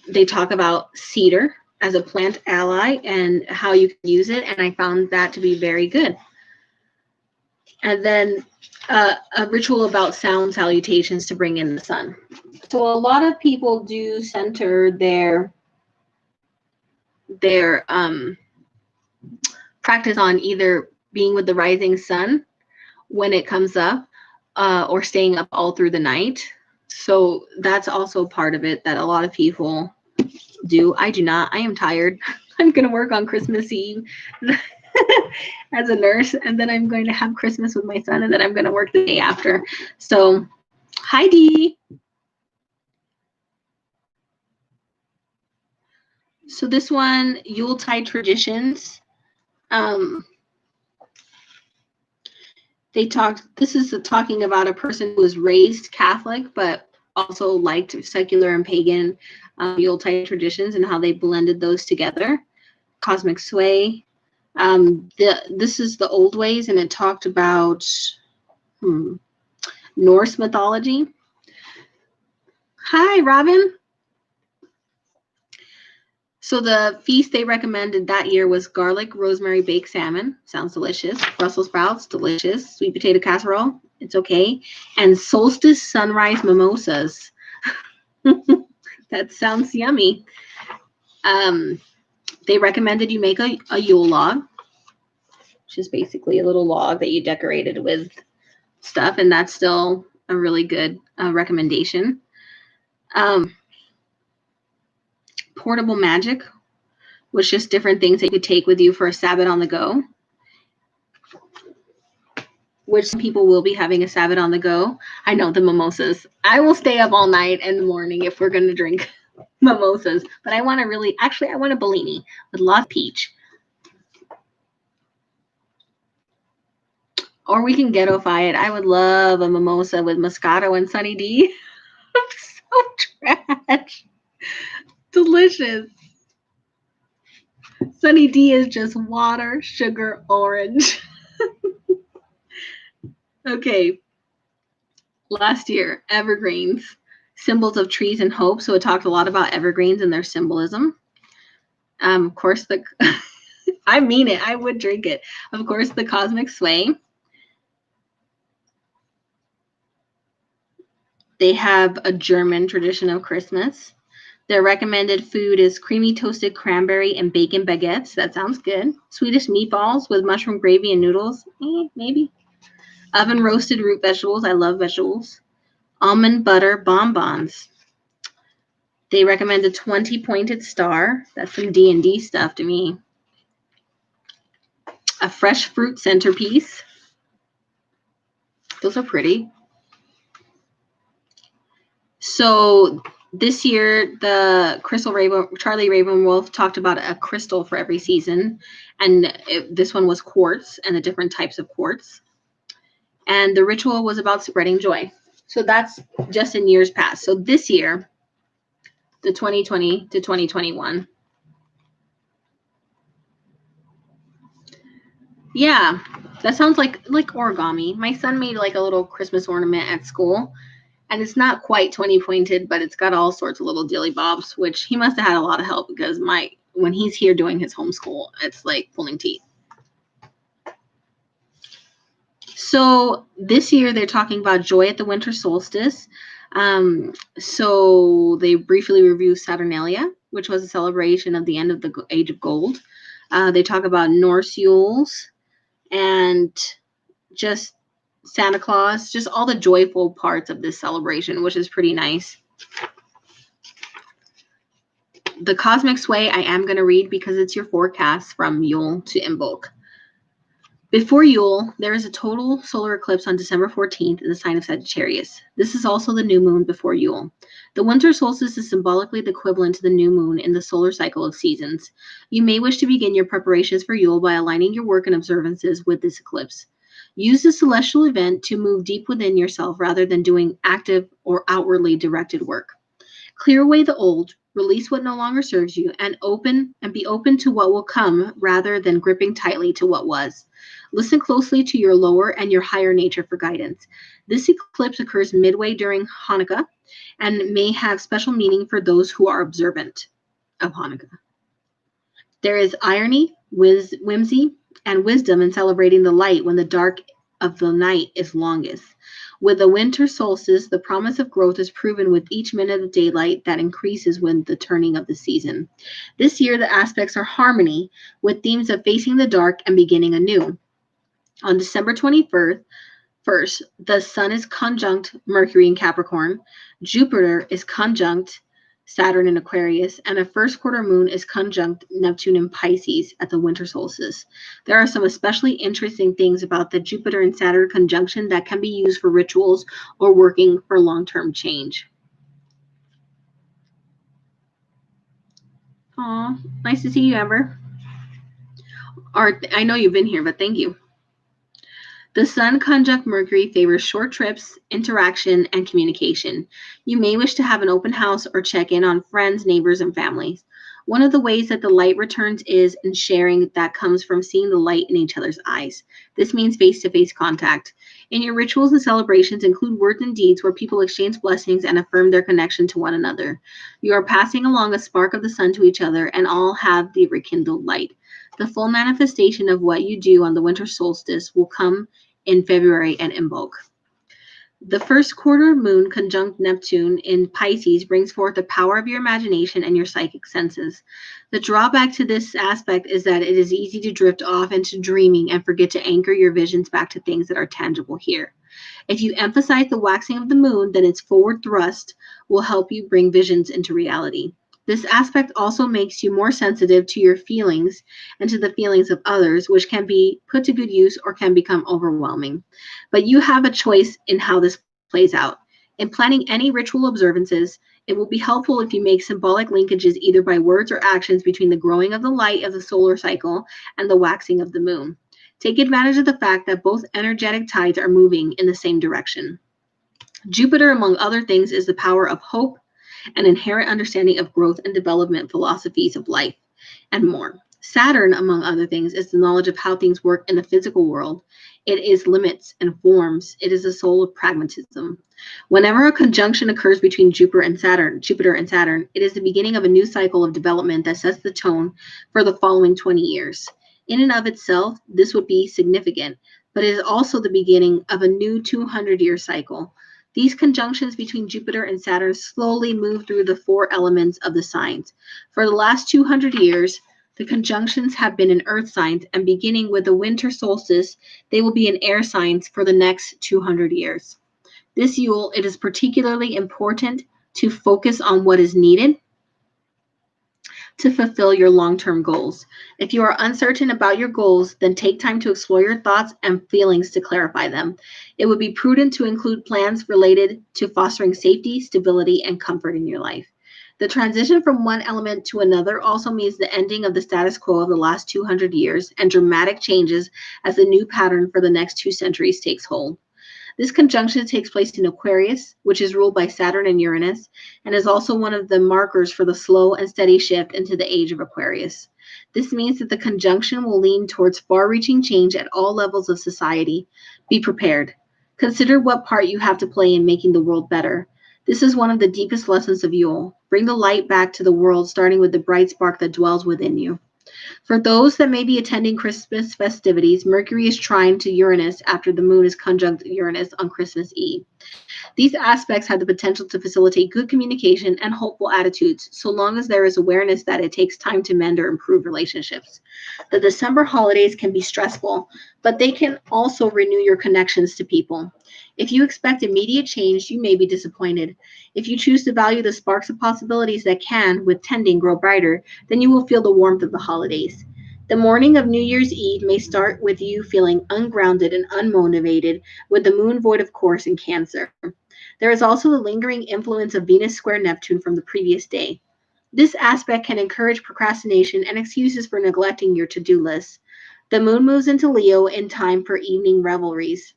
they talk about cedar as a plant ally and how you can use it, and I found that to be very good. And then a ritual about sound salutations to bring in the sun. So a lot of people do center their practice on either being with the rising sun when it comes up, or staying up all through the night. So that's also part of it that a lot of people do. I do not. I am tired. I'm going to work on Christmas Eve as a nurse, and then I'm going to have Christmas with my son, and then I'm going to work the day after. So, hi, Dee. So this one, Yuletide Traditions. This is talking about a person who was raised Catholic, but also liked secular and pagan Yuletide traditions and how they blended those together. Cosmic Sway. This is the Old Ways, and it talked about Norse mythology. Hi, Robin. So the feast they recommended that year was garlic rosemary baked salmon. Sounds delicious. Brussels sprouts, delicious. Sweet potato casserole It's okay. And solstice sunrise mimosas. That sounds yummy. They recommended you make a Yule log, which is basically a little log that you decorated with stuff, and that's still a really good recommendation. Portable magic, which is just different things that you could take with you for a Sabbat on the go, which some people will be having a Sabbat on the go. I know, the mimosas. I will stay up all night and the morning if we're going to drink mimosas, but I want to I want a Bellini with lots of peach. Or we can ghetto-fy it. I would love a mimosa with Moscato and Sunny D. I'm so trash. Delicious. Sunny D is just water, sugar, orange. Okay. Last year, evergreens, symbols of trees and hope. So it talked a lot about evergreens and their symbolism. Of course, I mean it. I would drink it. Of course, the cosmic sway. They have a German tradition of Christmas. Their recommended food is creamy toasted cranberry and bacon baguettes. That sounds good. Swedish meatballs with mushroom gravy and noodles. Maybe. Oven roasted root vegetables. I love vegetables. Almond butter bonbons. They recommend a 20 pointed star. That's some D&D stuff to me. A fresh fruit centerpiece. Those are pretty. So this year, the Charlie Ravenwolf talked about a crystal for every season. And this one was quartz and the different types of quartz. And the ritual was about spreading joy. So that's just in years past. So this year, the 2020 to 2021. Yeah, that sounds like origami. My son made like a little Christmas ornament at school. And it's not quite 20 pointed, but it's got all sorts of little dilly bobs, which he must have had a lot of help because when he's here doing his homeschool, it's like pulling teeth. So this year they're talking about joy at the winter solstice. So they briefly review Saturnalia, which was a celebration of the end of the Age of Gold. They talk about Norse Yules and just Santa Claus, just all the joyful parts of this celebration, which is pretty nice. The Cosmic Sway I am going to read because it's your forecast from Yule to Imbolc. Before Yule, there is a total solar eclipse on December 14th in the sign of Sagittarius. This is also the new moon before Yule. The winter solstice is symbolically the equivalent to the new moon in the solar cycle of seasons. You may wish to begin your preparations for Yule by aligning your work and observances with this eclipse. Use the celestial event to move deep within yourself rather than doing active or outwardly directed work. Clear away the old, release what no longer serves you, and be open to what will come rather than gripping tightly to what was. Listen closely to your lower and your higher nature for guidance. This eclipse occurs midway during Hanukkah and may have special meaning for those who are observant of Hanukkah. There is irony, whimsy, and wisdom in celebrating the light when the dark of the night is longest. With the winter solstice, the promise of growth is proven with each minute of daylight that increases with the turning of the season. This year, the aspects are harmony, with themes of facing the dark and beginning anew. On December 21st, the Sun is conjunct Mercury in Capricorn, Jupiter is conjunct Saturn in Aquarius, and a first quarter moon is conjunct Neptune in Pisces at the winter solstice. There are some especially interesting things about the Jupiter and Saturn conjunction that can be used for rituals or working for long-term change. Aw, nice to see you, Amber. I know you've been here, but thank you. The Sun conjunct Mercury favors short trips, interaction, and communication. You may wish to have an open house or check in on friends, neighbors, and families. One of the ways that the light returns is in sharing that comes from seeing the light in each other's eyes. This means face-to-face contact. In your rituals and celebrations, include words and deeds where people exchange blessings and affirm their connection to one another. You are passing along a spark of the sun to each other, and all have the rekindled light. The full manifestation of what you do on the winter solstice will come in February and Imbolc. The first quarter moon conjunct Neptune in Pisces brings forth the power of your imagination and your psychic senses. The drawback to this aspect is that it is easy to drift off into dreaming and forget to anchor your visions back to things that are tangible here. If you emphasize the waxing of the moon, then its forward thrust will help you bring visions into reality. This aspect also makes you more sensitive to your feelings and to the feelings of others, which can be put to good use or can become overwhelming. But you have a choice in how this plays out. In planning any ritual observances, it will be helpful if you make symbolic linkages either by words or actions between the growing of the light of the solar cycle and the waxing of the moon. Take advantage of the fact that both energetic tides are moving in the same direction. Jupiter, among other things, is the power of hope, an inherent understanding of growth and development philosophies of life, and more. Saturn, among other things, is the knowledge of how things work in the physical world. It is limits and forms. It is the soul of pragmatism. Whenever a conjunction occurs between Jupiter and Saturn, it is the beginning of a new cycle of development that sets the tone for the following 20 years. In and of itself, this would be significant, but it is also the beginning of a new 200-year cycle. These conjunctions between Jupiter and Saturn slowly move through the 4 elements of the signs. For the last 200 years, the conjunctions have been in earth signs, and beginning with the winter solstice, they will be in air signs for the next 200 years. This Yule, it is particularly important to focus on what is needed to fulfill your long-term goals. If you are uncertain about your goals, then take time to explore your thoughts and feelings to clarify them. It would be prudent to include plans related to fostering safety, stability, and comfort in your life. The transition from one element to another also means the ending of the status quo of the last 200 years and dramatic changes as the new pattern for the next 2 centuries takes hold. This conjunction takes place in Aquarius, which is ruled by Saturn and Uranus, and is also one of the markers for the slow and steady shift into the age of Aquarius. This means that the conjunction will lean towards far-reaching change at all levels of society. Be prepared. Consider what part you have to play in making the world better. This is one of the deepest lessons of Yule. Bring the light back to the world, starting with the bright spark that dwells within you. For those that may be attending Christmas festivities, Mercury is trine to Uranus after the moon is conjunct Uranus on Christmas Eve. These aspects have the potential to facilitate good communication and hopeful attitudes, so long as there is awareness that it takes time to mend or improve relationships. The December holidays can be stressful, but they can also renew your connections to people. If you expect immediate change, you may be disappointed. If you choose to value the sparks of possibilities that can, with tending, grow brighter, then you will feel the warmth of the holidays. The morning of New Year's Eve may start with you feeling ungrounded and unmotivated, with the moon void of course in Cancer. There is also the lingering influence of Venus square Neptune from the previous day. This aspect can encourage procrastination and excuses for neglecting your to-do list. The moon moves into Leo in time for evening revelries.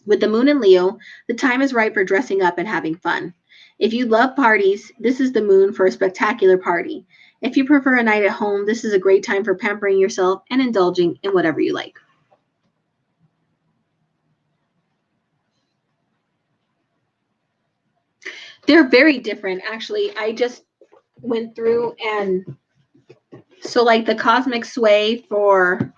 With the moon in Leo, the time is right for dressing up and having fun. If you love parties, this is the moon for a spectacular party. If you prefer a night at home, this is a great time for pampering yourself and indulging in whatever you like. They're very different, actually. I just went through and so like the cosmic sway for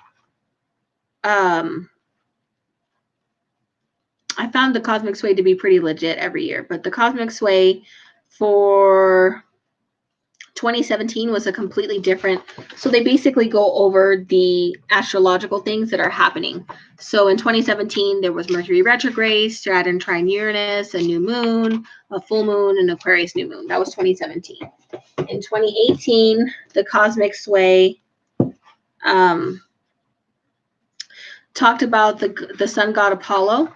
I found the cosmic sway to be pretty legit every year, but the cosmic sway for 2017 was a completely different. So they basically go over the astrological things that are happening. So in 2017, there was Mercury retrograde, Saturn trine Uranus, a new moon, a full moon, and Aquarius new moon. That was 2017. In 2018, the cosmic sway talked about the sun god Apollo,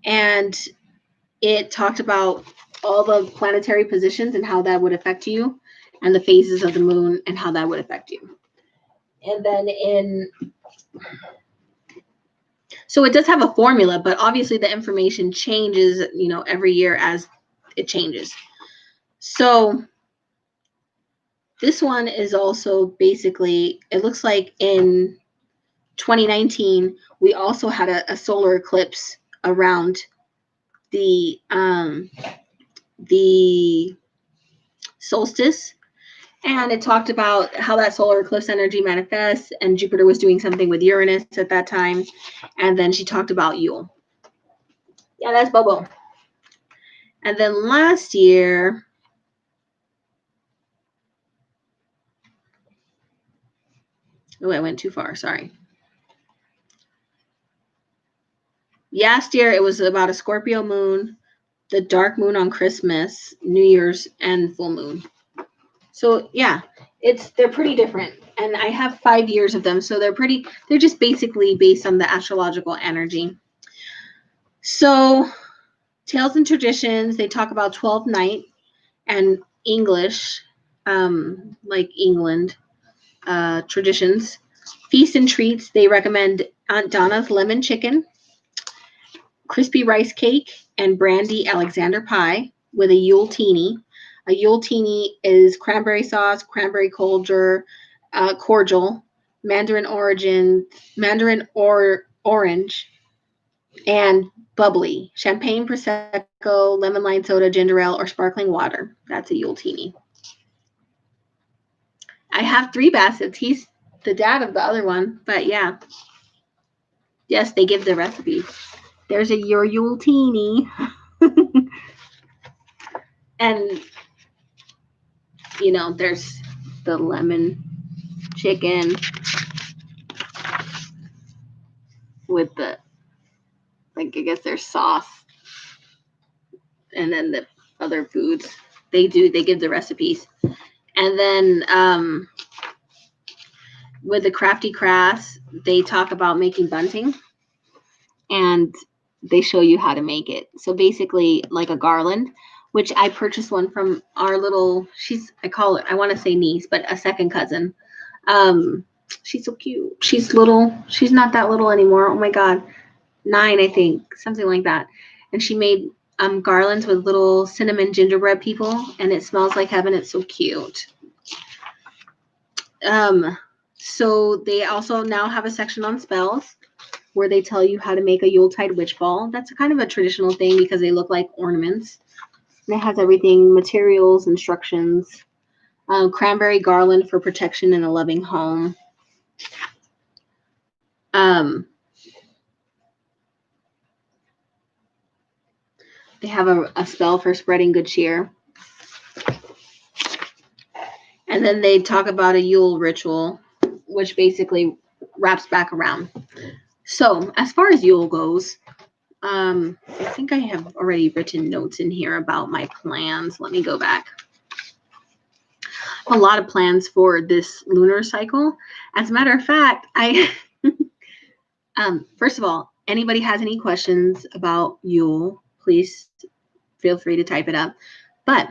and it talked about all the planetary positions and how that would affect you, and the phases of the moon and how that would affect you. And then so it does have a formula, but obviously the information changes, every year as it changes. So this one is also basically, it looks like in 2019, we also had a solar eclipse around the solstice, and it talked about how that solar eclipse energy manifests, and Jupiter was doing something with Uranus at that time, and then she talked about Yule. Yeah, that's Bobo. And then last year, oh, I went too far. Sorry. Last year, it was about a Scorpio moon, the dark moon on Christmas, New Year's, and full moon. So yeah, they're pretty different. And I have 5 years of them. So they're just basically based on the astrological energy. So Tales and Traditions, they talk about 12 night and English, like England, traditions. Feast and Treats, they recommend Aunt Donna's lemon chicken, crispy rice cake, and brandy Alexander pie with a Yule teeny. A Yule teeny is cranberry sauce, cranberry cordial, mandarin orange, and bubbly. Champagne, Prosecco, lemon lime soda, ginger ale, or sparkling water. That's a Yule teeny. I have 3 baskets. He's the dad of the other one, but yeah. Yes, they give the recipe. There's your Yule teeny. And, there's the lemon chicken with the, I guess there's sauce. And then the other foods. They give the recipes. And then with the crafty crafts, they talk about making bunting. And they show you how to make it. So basically like a garland, which I purchased one from our little, I want to say niece, but a second cousin. She's so cute. She's little. She's not that little anymore. Oh my God. 9, I think, something like that. And she made garlands with little cinnamon gingerbread people, and it smells like heaven. It's so cute. So they also now have a section on spells where they tell you how to make a Yuletide witch ball. That's kind of a traditional thing because they look like ornaments. And it has everything, materials, instructions, cranberry garland for protection in a loving home. They have a spell for spreading good cheer. And then they talk about a Yule ritual, which basically wraps back around. So as far as Yule goes, I think I have already written notes in here about my plans. Let me go back. A lot of plans for this lunar cycle. As a matter of fact, first of all, anybody has any questions about Yule, please feel free to type it up. But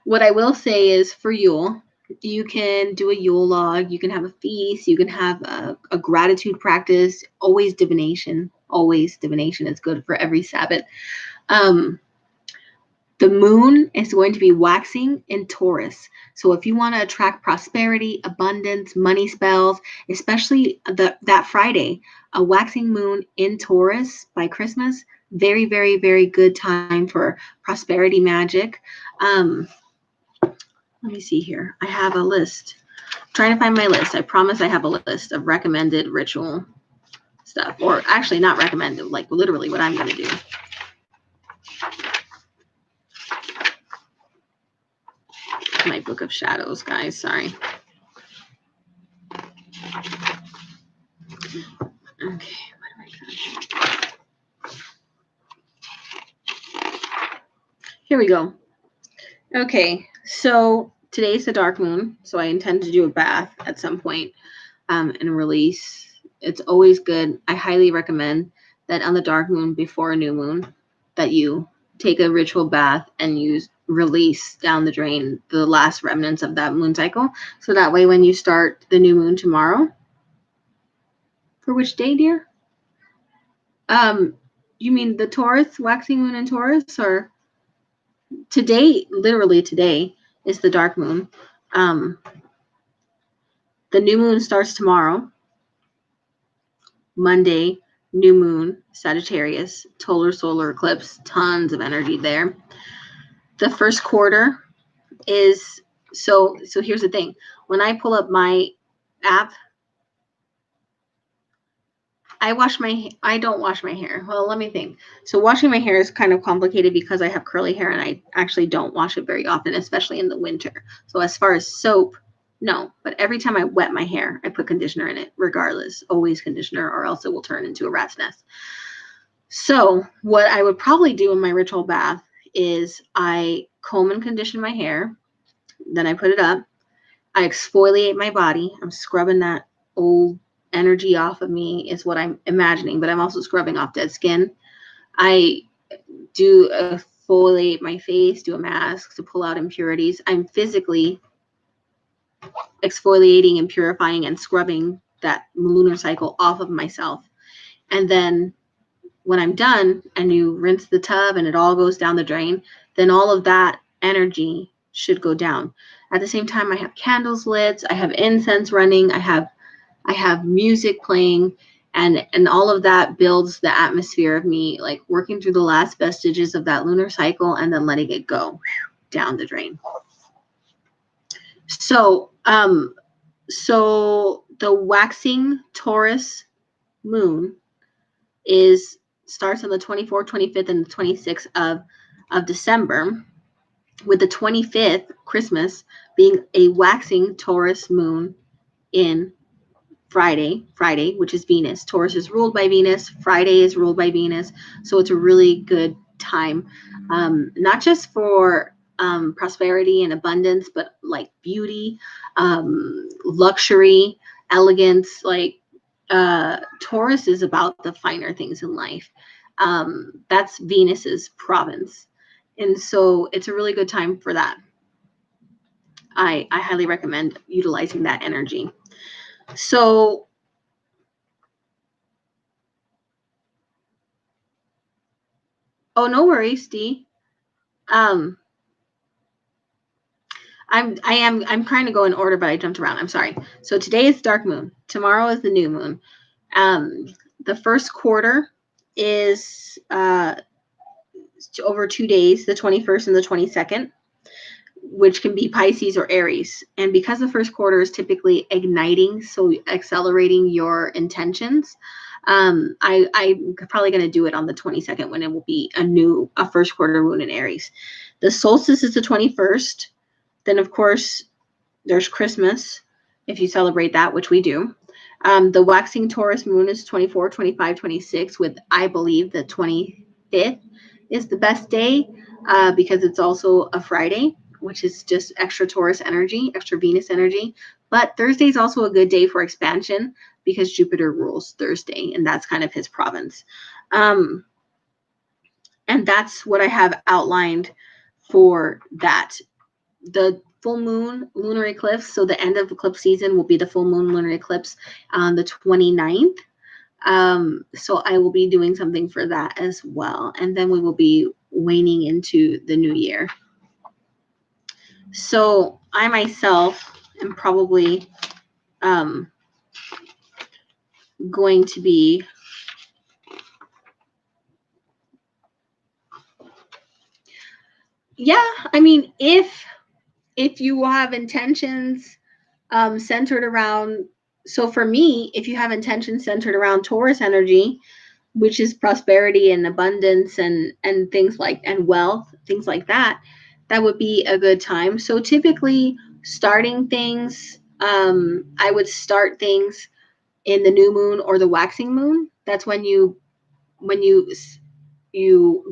what I will say is for Yule, you can do a Yule log, you can have a feast, you can have a gratitude practice, always divination. Always divination is good for every Sabbath. The moon is going to be waxing in Taurus. So if you want to attract prosperity, abundance, money spells, especially that Friday, a waxing moon in Taurus by Christmas, very, very, very good time for prosperity magic. Let me see here. I have a list. I'm trying to find my list. I promise I have a list of recommended ritual stuff. Or actually not recommended, like literally what I'm going to do. My book of shadows, guys. Sorry. Okay. Here we go. Okay. So today's the dark moon. So I intend to do a bath at some point and release. It's always good. I highly recommend that on the dark moon before a new moon that you take a ritual bath and use release down the drain the last remnants of that moon cycle. So that way when you start the new moon tomorrow, for which day, dear? You mean the Taurus, waxing moon in Taurus, or today, literally today is the dark moon. The new moon starts tomorrow. Monday, new moon, Sagittarius, total solar eclipse, tons of energy there. The first quarter is, so here's the thing. When I pull up my app, I don't wash my hair. Well, let me think. So washing my hair is kind of complicated because I have curly hair and I actually don't wash it very often, especially in the winter. So as far as soap, no. But every time I wet my hair, I put conditioner in it, regardless. Always conditioner, or else it will turn into a rat's nest. So what I would probably do in my ritual bath is I comb and condition my hair. Then I put it up. I exfoliate my body. I'm scrubbing that old energy off of me is what I'm imagining, but I'm also scrubbing off dead skin. I do exfoliate my face, do a mask to pull out impurities. I'm physically exfoliating and purifying and scrubbing that lunar cycle off of myself. And then when I'm done and you rinse the tub and it all goes down the drain, then all of that energy should go down. At the same time, I have candles lit, I have incense running, I have music playing, and all of that builds the atmosphere of me like working through the last vestiges of that lunar cycle and then letting it go down the drain. So the waxing Taurus moon starts on the 24th, 25th, and the 26th of December, with the 25th, Christmas, being a waxing Taurus moon in Friday, which is Venus. Taurus is ruled by Venus. Friday is ruled by Venus. So it's a really good time, not just for prosperity and abundance, but like beauty, luxury, elegance. Like Taurus is about the finer things in life. That's Venus's province. And so it's a really good time for that. I highly recommend utilizing that energy. So no worries, Dee. I'm trying to go in order, but I jumped around. I'm sorry. So today is dark moon. Tomorrow is the new moon. The first quarter is over 2 days, the 21st and the 22nd, which can be Pisces or Aries. And because the first quarter is typically igniting, so accelerating your intentions, I'm probably going to do it on the 22nd when it will be a first quarter moon in Aries. The solstice is the 21st. Then, of course, there's Christmas, if you celebrate that, which we do. The waxing Taurus moon is 24, 25, 26, with, I believe, the 25th is the best day because it's also a Friday, which is just extra Taurus energy, extra Venus energy. But Thursday is also a good day for expansion because Jupiter rules Thursday, and that's kind of his province. And that's what I have outlined for that. The full moon lunar eclipse, so the end of eclipse season will be the full moon lunar eclipse on the 29th. So I will be doing something for that as well. And then we will be waning into the new year. So I myself am probably going to be I mean, if you have intentions centered around, so for me, if you have intentions centered around Taurus energy, which is prosperity and abundance and things like, and wealth, things like that, that would be a good time. So typically starting things, I would start things in the new moon or the waxing moon. That's when you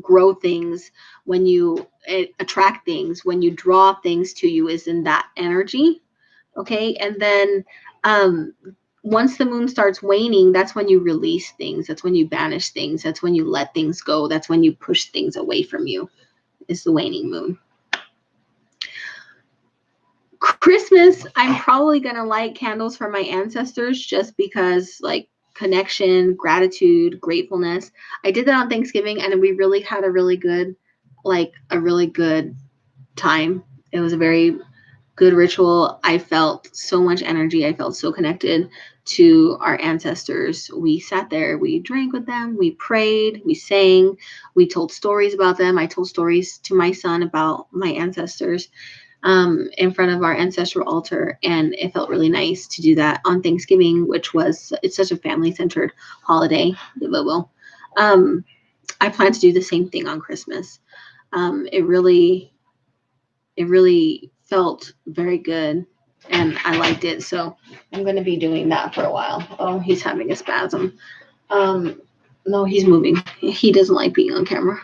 grow things, when you attract things, when you draw things to you, is in that energy. Okay. And then once the moon starts waning, that's when you release things. That's when you banish things. That's when you let things go. That's when you push things away from you, is the waning moon. Christmas, I'm probably going to light candles for my ancestors just because, like, connection, gratitude, gratefulness. I did that on Thanksgiving and we really had a really good time. It was a very good ritual. I felt so much energy. I felt so connected to our ancestors. We sat there, we drank with them, we prayed, we sang, we told stories about them. I told stories to my son about my ancestors. in front of our ancestral altar, and it felt really nice to do that on Thanksgiving, it's such a family-centered holiday. I plan to do the same thing on Christmas. It really felt very good, and I liked it. So I'm going to be doing that for a while. Oh, he's having a spasm. No, he's moving. He doesn't like being on camera.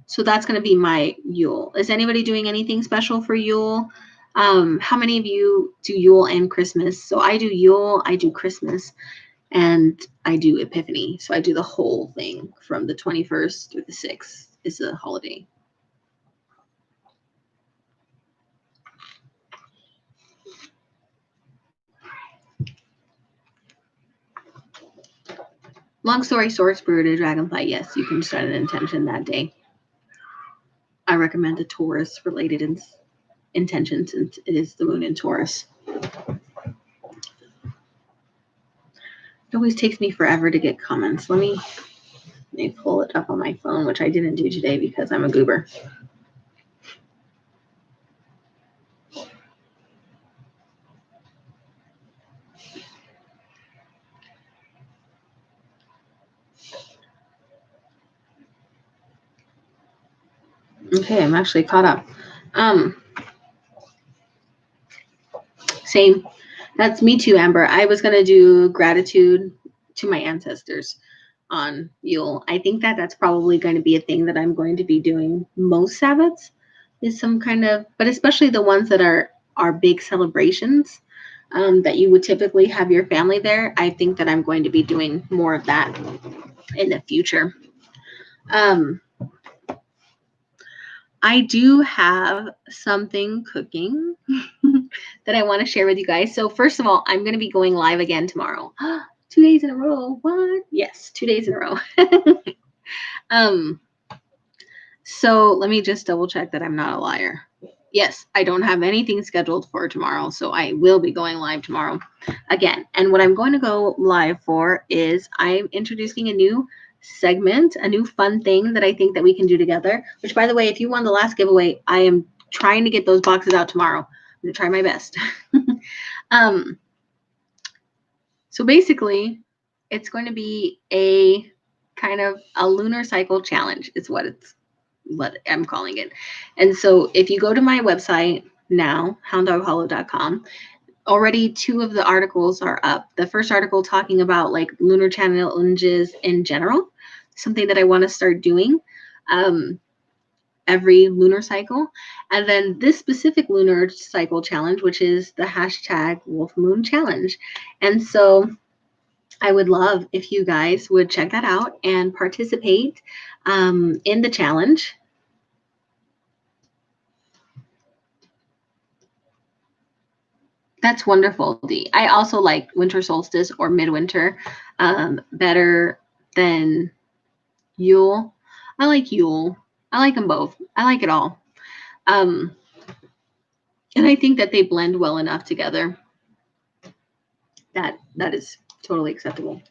So that's going to be my Yule. Is anybody doing anything special for Yule? How many of you do Yule and Christmas? So I do Yule, I do Christmas, and I do Epiphany. So I do the whole thing from the 21st through the 6th is a holiday. Long story short, Spirited Dragonfly, yes, you can set an intention that day. I recommend a Taurus-related intention since it is the moon in Taurus. It always takes me forever to get comments. Let me pull it up on my phone, which I didn't do today because I'm a goober. Okay, I'm actually caught up. Same. That's me too, Amber. I was going to do gratitude to my ancestors on Yule. I think that that's probably going to be a thing that I'm going to be doing most Sabbats, is some kind of, but especially the ones that are big celebrations, that you would typically have your family there. I think that I'm going to be doing more of that in the future. I do have something cooking that I want to share with you guys. So first of all, I'm going to be going live again tomorrow. 2 days in a row. What? Yes, 2 days in a row. So let me just double check that I'm not a liar. Yes, I don't have anything scheduled for tomorrow, so I will be going live tomorrow again. And what I'm going to go live for is I'm introducing a new segment, a new fun thing that I think that we can do together, which, by the way, if you won the last giveaway, I am trying to get those boxes out tomorrow. I'm going to try my best. So basically, it's going to be a kind of a lunar cycle challenge is what I'm calling it. And so if you go to my website now, hounddoghollow.com, already 2 of the articles are up. The first article talking about like lunar challenges in general, something that I want to start doing every lunar cycle. And then this specific lunar cycle challenge, which is the hashtag Wolf Moon Challenge. And so I would love if you guys would check that out and participate in the challenge. That's wonderful, Dee. I also like Winter Solstice or Midwinter better than Yule. I like Yule. I like them both. I like it all. And I think that they blend well enough together that is totally acceptable.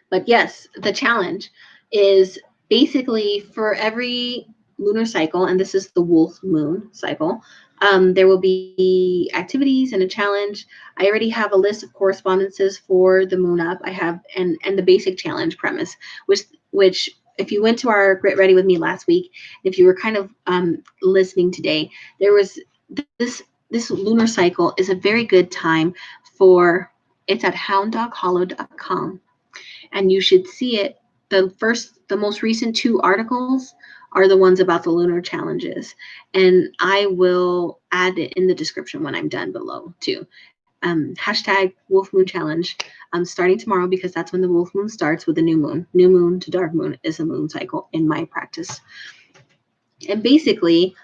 But yes, the challenge is basically for every lunar cycle, and this is the wolf moon cycle, there will be activities and a challenge. I already have a list of correspondences for the moon up. I have and the basic challenge premise, which if you went to our Grit Ready with me last week, if you were kind of listening today, there was this lunar cycle is a very good time for. It's at hounddoghollow.com, and you should see it. The most recent 2 articles are the ones about the lunar challenges, and I will add it in the description when I'm done below too. Hashtag Wolf Moon Challenge. I'm starting tomorrow because that's when the wolf moon starts with the new moon. New moon to dark moon is a moon cycle in my practice. And basically,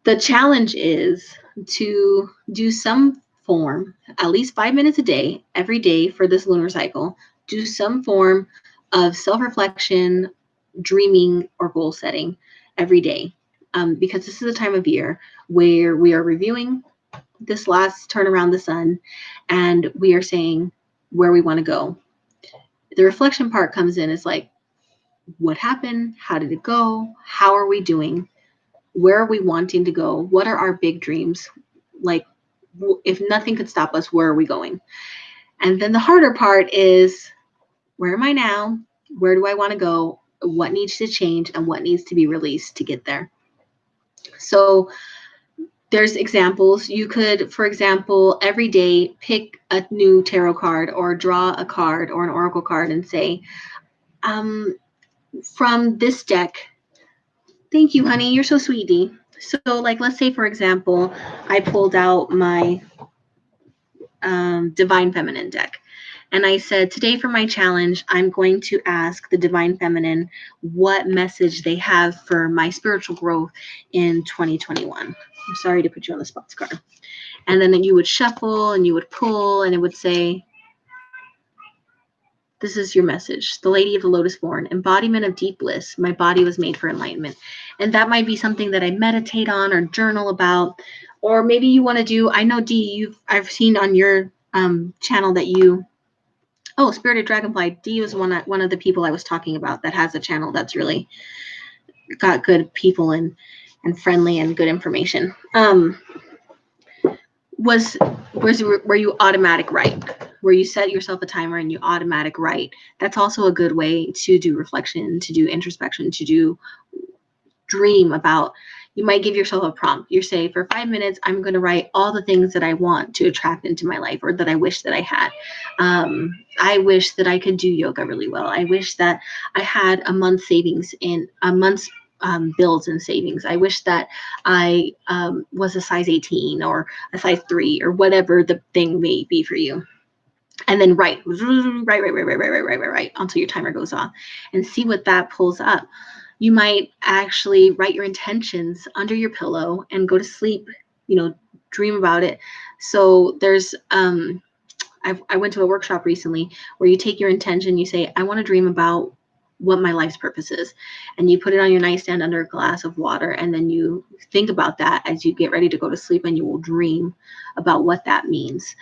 the challenge is to do some form, at least 5 minutes a day, every day for this lunar cycle, do some form of self-reflection, dreaming, or goal setting every day. Because this is a time of year where we are reviewing this last turn around the sun, and we are saying where we want to go. The reflection part comes in. It's like, what happened? How did it go? How are we doing? where are we wanting to go? What are our big dreams? Like, if nothing could stop us, where are we going? And then the harder part is, where am I now? Where do I want to go? What needs to change and what needs to be released to get there? So there's examples. You could, for example, every day pick a new tarot card or draw a card or an oracle card and say, from this deck, thank you, honey, you're so sweetie. So like, let's say, for example, I pulled out my Divine Feminine deck. And I said, today for my challenge, I'm going to ask the Divine Feminine what message they have for my spiritual growth in 2021. I'm sorry to put you on the spot, Skye. And then you would shuffle and you would pull and it would say, this is your message. The Lady of the Lotus Born, embodiment of deep bliss. My body was made for enlightenment. And that might be something that I meditate on or journal about. Or maybe you want to do, I know Dee, I've seen on your channel that you, oh, Spirited Dragonfly. Dee was one of the people I was talking about that has a channel that's really got good people and friendly and good information. Where you automatic write, where you set yourself a timer and you automatic write. That's also a good way to do reflection, to do introspection, to do dream about. You might give yourself a prompt. You say, for 5 minutes, I'm going to write all the things that I want to attract into my life or that I wish that I had. I wish that I could do yoga really well. I wish that I had a month's savings in a month's bills and savings. I wish that I was a size 18 or a size 3 or whatever the thing may be for you. And then write until your timer goes off and see what that pulls up. You might actually write your intentions under your pillow and go to sleep, dream about it. So there's, I went to a workshop recently where you take your intention, you say, I want to dream about what my life's purpose is. And you put it on your nightstand under a glass of water. And then you think about that as you get ready to go to sleep, and you will dream about what that means.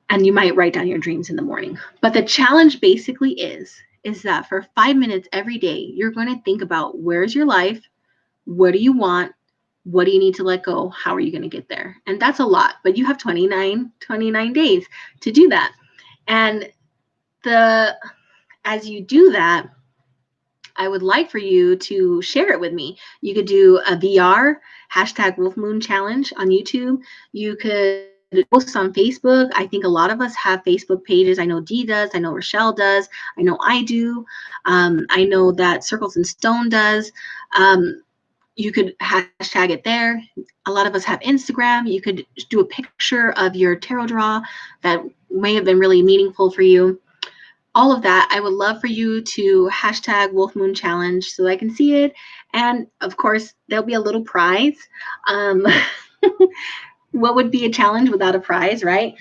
And you might write down your dreams in the morning. But the challenge basically is that for 5 minutes every day, you're going to think about, where's your life? What do you want? What do you need to let go? How are you going to get there? And that's a lot, but you have 29 days to do that. And as you do that, I would like for you to share it with me. You could do a VR #WolfMoon challenge on YouTube. You could post on Facebook. I think a lot of us have Facebook pages. I know Dee does. I know Rochelle does. I know I do. I know that Circles in Stone does. You could hashtag it there. A lot of us have Instagram. You could do a picture of your tarot draw that may have been really meaningful for you. All of that, I would love for you to #WolfMoon challenge so I can see it. And of course, there'll be a little prize. What would be a challenge without a prize, right?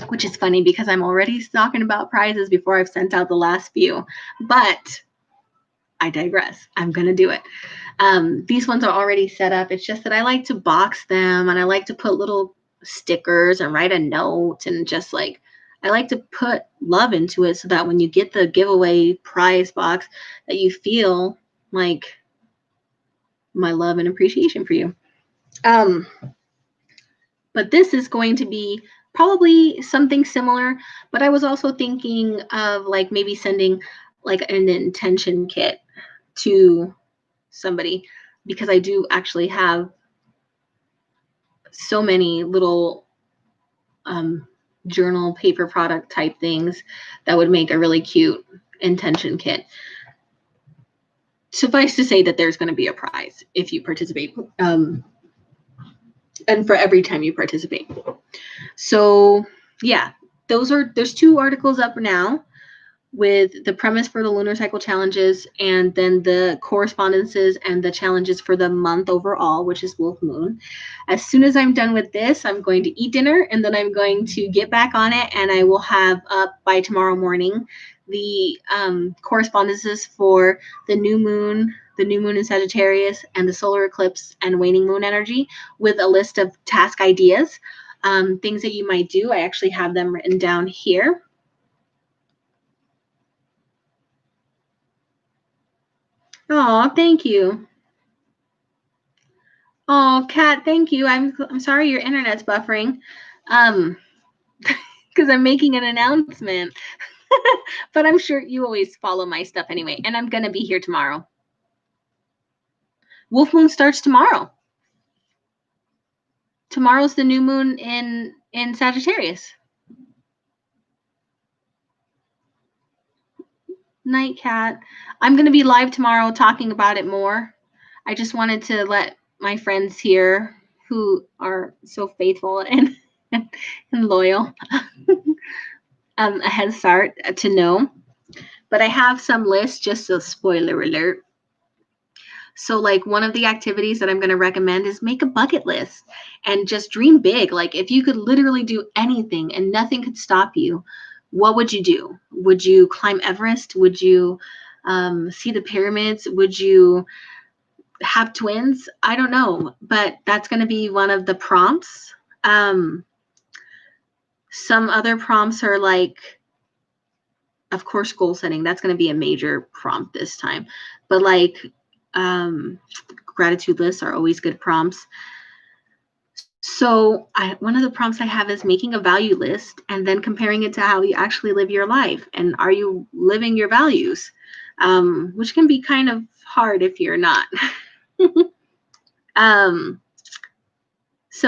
Which is funny because I'm already talking about prizes before I've sent out the last few. But I digress. I'm going to do it. These ones are already set up. It's just that I like to box them, and I like to put little stickers and write a note, and just like, I like to put love into it so that when you get the giveaway prize box, that you feel like my love and appreciation for you. But this is going to be probably something similar, but I was also thinking of like maybe sending like an intention kit to somebody, because I do actually have so many little journal paper product type things that would make a really cute intention kit. Suffice to say that there's going to be a prize if you participate, and for every time you participate. So yeah, there's 2 articles up now with the premise for the lunar cycle challenges, and then the correspondences and the challenges for the month overall, which is Wolf Moon. As soon as I'm done with this, I'm going to eat dinner, and then I'm going to get back on it, and I will have up by tomorrow morning the correspondences for the new moon in Sagittarius, and the solar eclipse and waning moon energy, with a list of task ideas, things that you might do. I actually have them written down here. Oh, thank you. Oh, Kat, thank you. I'm sorry your internet's buffering. Because I'm making an announcement. But I'm sure you always follow my stuff anyway. And I'm gonna be here tomorrow. Wolf Moon starts tomorrow. Tomorrow's the new moon in Sagittarius. Night, Cat. I'm going to be live tomorrow talking about it more. I just wanted to let my friends here who are so faithful and loyal a head start to know. But I have some lists, just a spoiler alert. So, like, one of the activities that I'm going to recommend is make a bucket list and just dream big. Like, if you could literally do anything and nothing could stop you, what would you do? Would you climb Everest? Would you see the pyramids? Would you have twins? I don't know, but that's going to be one of the prompts. Some other prompts are like, of course, goal setting. That's going to be a major prompt this time. But like, gratitude lists are always good prompts. So one of the prompts I have is making a value list and then comparing it to how you actually live your life. And are you living your values? Which can be kind of hard if you're not. Some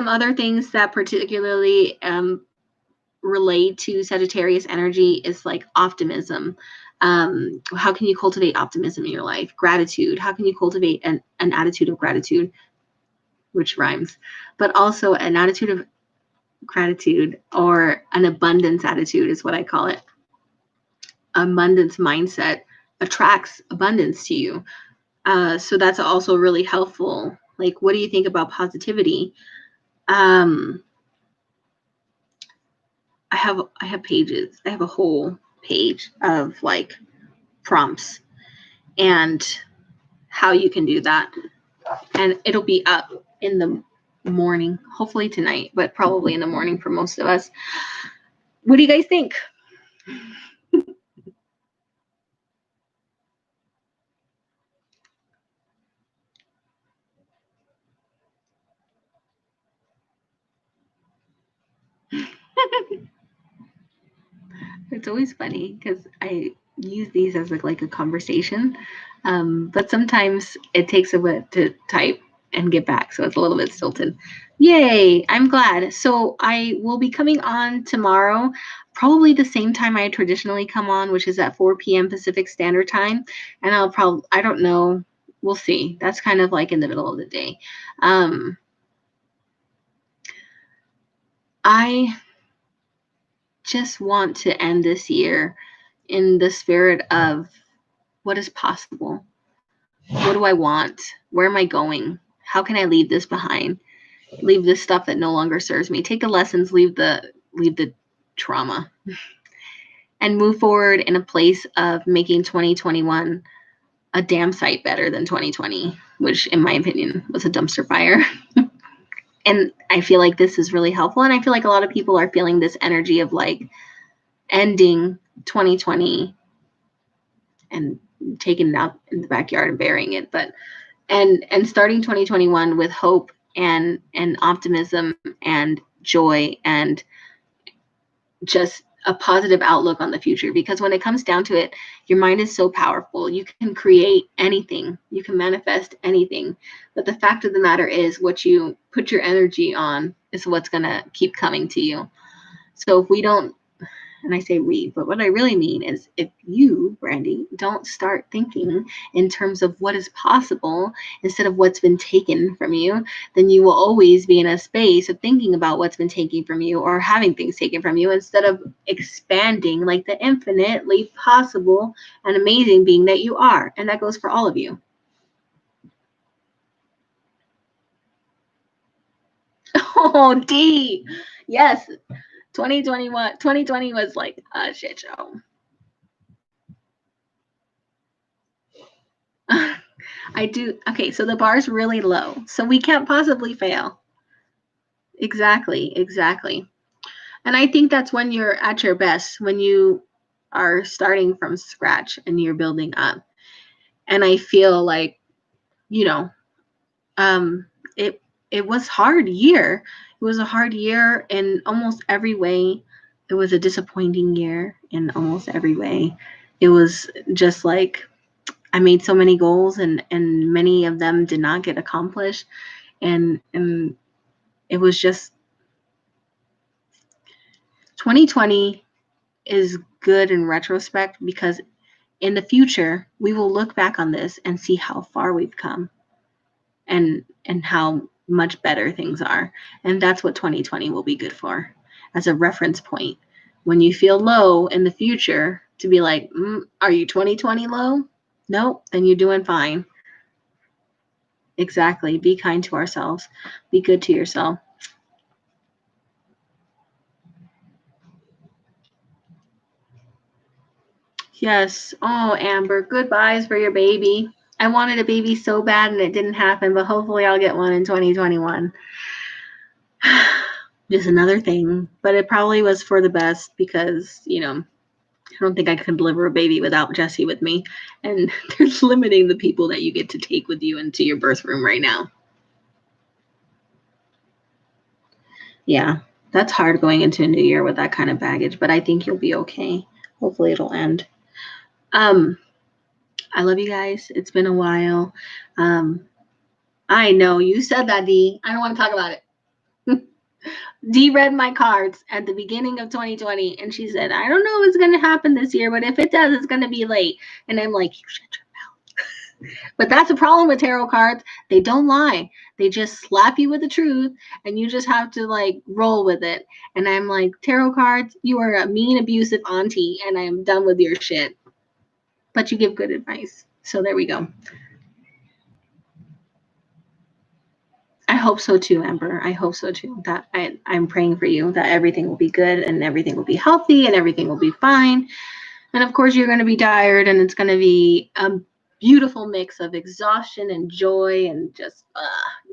other things that particularly relate to Sagittarius energy is like optimism. How can you cultivate optimism in your life? Gratitude. How can you cultivate an attitude of gratitude, which rhymes, but also an attitude of gratitude, or an abundance attitude is what I call it. Abundance mindset attracts abundance to you. So that's also really helpful. Like, what do you think about positivity? I have pages. I have a whole page of like prompts and how you can do that. And it'll be up in the morning, hopefully tonight, but probably in the morning for most of us. What do you guys think? It's always funny because I use these as like a conversation, but sometimes it takes a bit to type and get back, so it's a little bit stilted. Yay, I'm glad. So I will be coming on tomorrow, probably the same time I traditionally come on, which is at 4 p.m. Pacific Standard Time, and I don't know, we'll see. That's kind of like in the middle of the day. I just want to end this year in the spirit of what is possible. What do I want? Where am I going? How can I leave this behind? Leave this stuff that no longer serves me. Take the lessons, leave the trauma, and move forward in a place of making 2021 a damn sight better than 2020, which in my opinion was a dumpster fire. And I feel like this is really helpful. And I feel like a lot of people are feeling this energy of like ending 2020 and taking it out in the backyard and burying it, but and starting 2021 with hope and optimism and joy and just a positive outlook on the future. Because when it comes down to it, your mind is so powerful. You can create anything, you can manifest anything, but the fact of the matter is what you put your energy on is what's going to keep coming to you. So if we don't, and I say we, but what I really mean is if you, Brandy, don't start thinking in terms of what is possible instead of what's been taken from you, then you will always be in a space of thinking about what's been taken from you or having things taken from you instead of expanding like the infinitely possible and amazing being that you are. And that goes for all of you. Oh, D. Yes. 2020 was like a shit show. I do. Okay, so the bar's really low. So we can't possibly fail. Exactly. And I think that's when you're at your best, when you are starting from scratch and you're building up. And I feel like, you know, it was hard year. It was a hard year in almost every way. It was a disappointing year in almost every way. It was just like I made so many goals and many of them did not get accomplished. And it was just 2020 is good in retrospect because in the future we will look back on this and see how far we've come and how much better things are. And that's what 2020 will be good for, as a reference point. When you feel low in the future, to be like, are you 2020 low? Nope, then you're doing fine. Exactly. Be kind to ourselves. Be good to yourself. Yes. Oh, Amber, goodbyes for your baby. I wanted a baby so bad and it didn't happen, but hopefully I'll get one in 2021. Just another thing, but it probably was for the best because, I don't think I could deliver a baby without Jesse with me. And they're limiting the people that you get to take with you into your birth room right now. Yeah, that's hard going into a new year with that kind of baggage, but I think you'll be okay. Hopefully it'll end. I love you guys. It's been a while. I know you said that, Dee. I don't want to talk about it. Dee read my cards at the beginning of 2020, and she said, I don't know what's going to happen this year, but if it does, it's going to be late. And I'm like, you shut your mouth. But that's the problem with tarot cards. They don't lie. They just slap you with the truth, and you just have to, roll with it. And I'm like, tarot cards, you are a mean, abusive auntie, and I am done with your shit. But you give good advice. So there we go. I hope so too, Amber. I hope so too. That I'm praying for you that everything will be good and everything will be healthy and everything will be fine. And of course, you're going to be tired, and it's going to be a beautiful mix of exhaustion and joy and just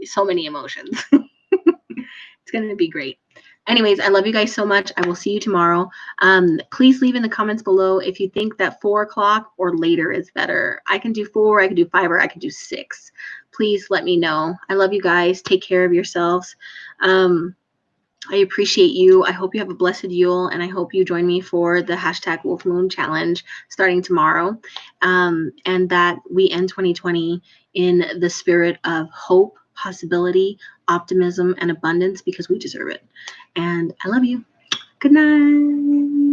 so many emotions. It's going to be great. Anyways, I love you guys so much. I will see you tomorrow. Please leave in the comments below if you think that 4 o'clock or later is better. I can do 4, I can do 5, or I can do 6. Please let me know. I love you guys. Take care of yourselves. I appreciate you. I hope you have a blessed Yule, and I hope you join me for the #WolfMoon Challenge starting tomorrow, and that we end 2020 in the spirit of hope, possibility, optimism, and abundance because we deserve it. And I love you. Good night.